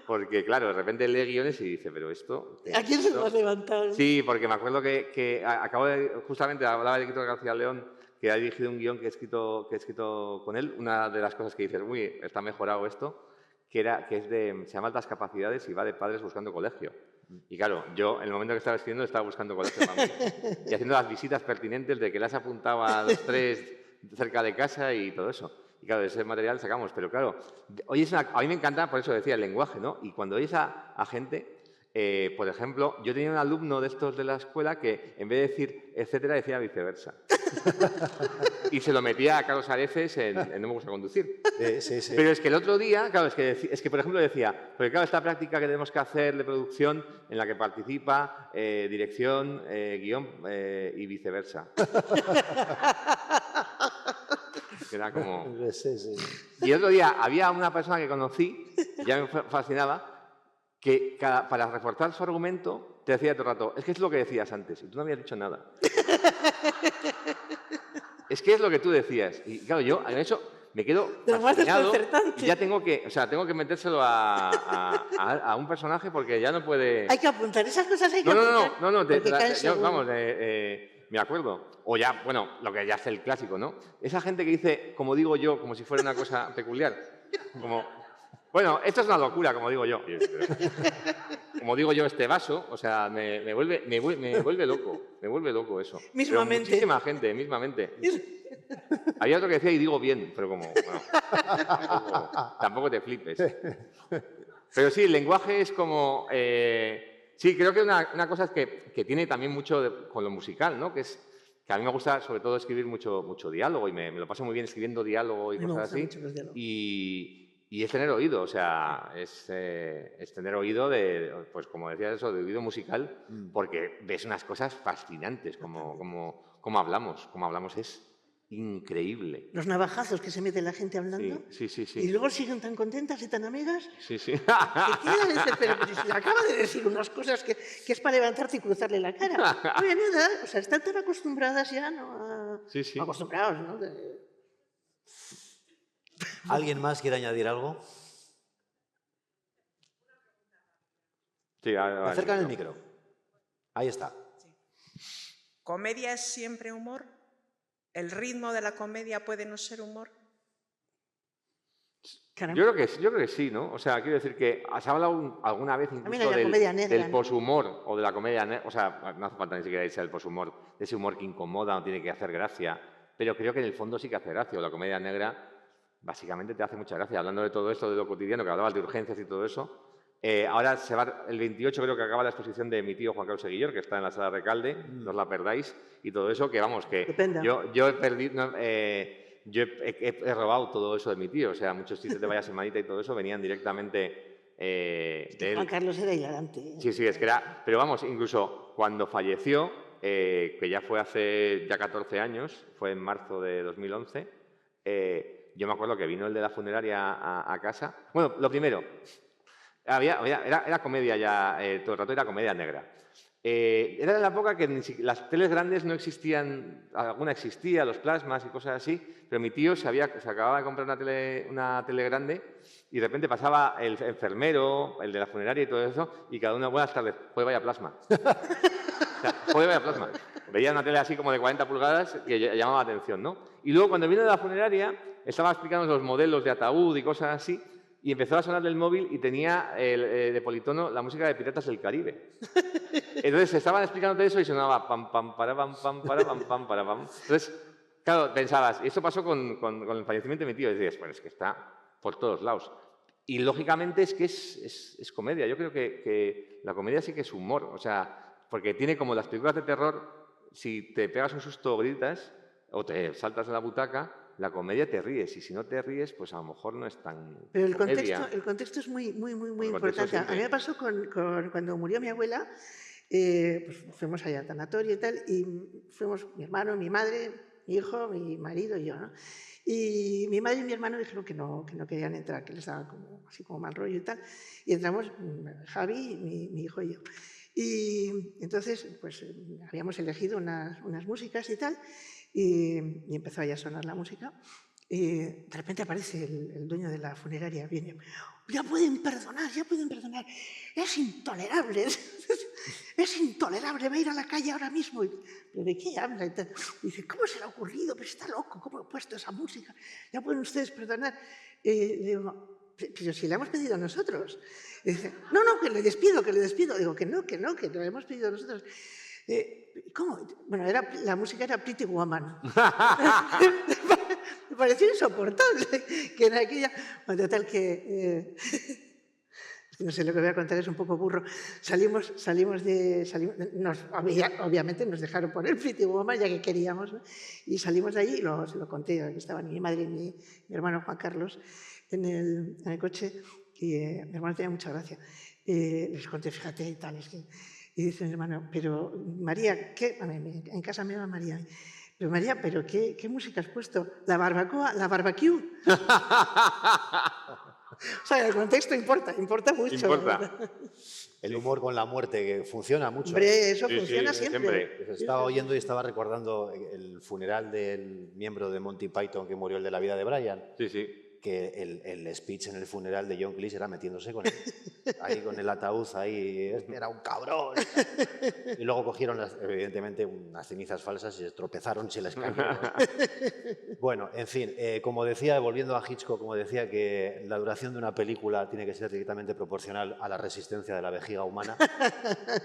Porque claro, de repente lee guiones y dice, pero esto... ¿A quién se lo has levantado? Sí, porque me acuerdo que justamente hablaba de Héctor García León, que ha dirigido un guión que he escrito con él. Una de las cosas que dices, uy, está mejorado esto, se llama Altas Capacidades y va de padres buscando colegio. Y claro, yo en el momento que estaba escribiendo estaba buscando colegio también. Y haciendo las visitas pertinentes de que las apuntaba a los 3 cerca de casa y todo eso. Y claro, ese material sacamos. Pero claro, a mí me encanta, por eso decía, el lenguaje, ¿no? Y cuando oyes a gente, por ejemplo, yo tenía un alumno de estos de la escuela que en vez de decir etcétera decía viceversa. Y se lo metía a Carlos Areces en No me gusta conducir. Sí, sí. Pero es que el otro día, claro, es que por ejemplo decía, porque claro, esta práctica que tenemos que hacer de producción en la que participa dirección, guión y viceversa. Era como... Sí, sí. Y el otro día había una persona que conocí, ya me fascinaba, que para reforzar su argumento te decía todo el rato, es que es lo que decías antes, y tú no habías dicho nada. Es que es lo que tú decías. Y claro, yo en eso me quedo fascinado y ya tengo que metérselo a un personaje porque ya no puede... Hay que apuntar, esas cosas hay que apuntar. No, vamos, me acuerdo. O ya, bueno, lo que ya es el clásico, ¿no? Esa gente que dice, como digo yo, como si fuera una cosa peculiar. Como, bueno, esto es una locura, como digo yo. Como digo yo, este vaso, o sea, me vuelve loco eso. Mismamente. Pero muchísima gente, mismamente. Había otro que decía, y digo bien, pero como, bueno, tampoco te flipes. Pero sí, el lenguaje es como... sí, creo que una cosa es que tiene también mucho con lo musical, ¿no? Que a mí me gusta, sobre todo, escribir mucho diálogo y me lo paso muy bien escribiendo diálogo y cosas así. Y es tener oído, o sea, es tener oído pues como decías eso, de oído musical, porque ves unas cosas fascinantes, como hablamos es increíble. Los navajazos que se mete la gente hablando. Sí. Y luego siguen tan contentas y tan amigas. Sí. Que quedan dices, pero si le acaba de decir unas cosas que es para levantarte y cruzarle la cara. No hay nada, o sea, están tan acostumbradas ya, ¿no? Sí. Acostumbrados, ¿no? ¿Alguien más quiere añadir algo? Sí, Acercan el micro. Ahí está. ¿Comedia es siempre humor? ¿El ritmo de la comedia puede no ser humor? Yo creo que sí, ¿no? O sea, quiero decir que se ha hablado alguna vez incluso del poshumor o de la comedia negra. O sea, no hace falta ni siquiera irse al poshumor, de ese humor que incomoda, no tiene que hacer gracia. Pero creo que en el fondo sí que hace gracia. O la comedia negra básicamente te hace mucha gracia. Hablando de todo esto, de lo cotidiano, que hablabas de urgencias y todo eso. Ahora se va el 28, creo que acaba la exposición de mi tío Juan Carlos Seguillor, que está en la sala Recalde, no os la perdáis, y todo eso, que vamos, que yo he perdido... Yo he robado todo eso de mi tío, o sea, muchos chistes de Vaya Semanita y todo eso venían directamente de él. Juan Carlos era hilarante. Sí, es que era... Pero vamos, incluso cuando falleció, que ya fue hace ya 14 años, fue en marzo de 2011, yo me acuerdo que vino el de la funeraria a casa. Bueno, lo primero, era comedia ya, todo el rato era comedia negra. Era de la época que las teles grandes no existían, alguna existía, los plasmas y cosas así, pero mi tío se acababa de comprar una tele grande y de repente pasaba el enfermero, el de la funeraria y todo eso, y cada una, buenas tardes, joder, vaya plasma. O sea, joder, vaya plasma. Veía una tele así como de 40 pulgadas que llamaba la atención, ¿no? Y luego cuando vino de la funeraria, estaba explicando los modelos de ataúd y cosas así, y empezó a sonar el móvil y tenía de politono la música de Piratas del Caribe. Entonces estaban explicándote eso y sonaba pam, pam, para, pam, pam, para, pam, pam, para, pam. Entonces, claro, pensabas, y esto pasó con el fallecimiento de mi tío, y decías, bueno, es que está por todos lados. Y lógicamente es que es comedia. Yo creo que la comedia sí que es humor, o sea, porque tiene como las películas de terror, si te pegas un susto o gritas, o te saltas de la butaca, la comedia te ríes, y si no te ríes, pues a lo mejor no es tan Pero el comedia. contexto es muy importante. A mí me pasó cuando murió mi abuela, pues fuimos allá al tanatorio y tal, y fuimos mi hermano, mi madre, mi hijo, mi marido y yo, ¿no? Y mi madre y mi hermano dijeron que no querían entrar, que les daba así como mal rollo y tal, y entramos Javi, mi hijo y yo. Y entonces, pues habíamos elegido unas músicas y tal, y empezó ya a sonar la música. Y de repente aparece el dueño de la funeraria, viene, ya pueden perdonar, es intolerable, va a ir a la calle ahora mismo. ¿Pero de qué habla? Y dice, ¿cómo se le ha ocurrido? Pero está loco, ¿cómo ha puesto esa música? Ya pueden ustedes perdonar. Le digo, pero si la hemos pedido nosotros. Y dice, no, que le despido. Digo, que no la hemos pedido nosotros. ¿Cómo? Bueno, la música era Pretty Woman. Me pareció insoportable que en aquella... Bueno, total que... no sé, lo que voy a contar es un poco burro. Obviamente nos dejaron poner Pretty Woman, ya que queríamos, ¿no? Y salimos de allí, se lo conté, que estaban mi madre y mi hermano Juan Carlos en el coche, y mi hermano tenía mucha gracia. Les conté, fíjate, y tal, es que... Y dice mi hermano, pero María, ¿qué? En casa me llama María. Pero María, ¿pero qué música has puesto? ¿La barbacoa? ¿La barbecue? O sea, el contexto importa mucho. Importa. El humor con la muerte, que funciona mucho. Hombre, eso funciona siempre. Estaba oyendo y estaba recordando el funeral del miembro de Monty Python que murió, el de La vida de Brian. Sí, sí. Que el speech en el funeral de John Cleese era metiéndose con él, ahí con el ataúd, ahí, era un cabrón. Y luego cogieron, evidentemente, unas cenizas falsas y se tropezaron y se les cayó. Bueno, en fin, como decía, volviendo a Hitchcock, como decía que la duración de una película tiene que ser directamente proporcional a la resistencia de la vejiga humana.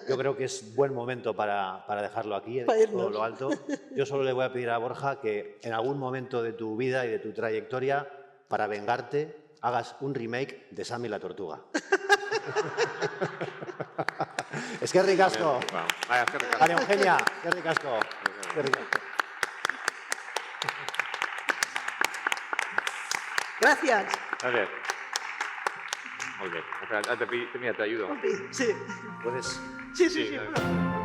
Yo creo que es buen momento para dejarlo aquí, en todo lo alto. Yo solo le voy a pedir a Borja que en algún momento de tu vida y de tu trayectoria, para vengarte, hagas un remake de Sammy la Tortuga. Es que ricasco. María Eugenia, qué ricasco. Qué ricasco. Gracias. Gracias. Muy bien. Mira, te ayudo. Sí. ¿Puedes? Sí. Bueno.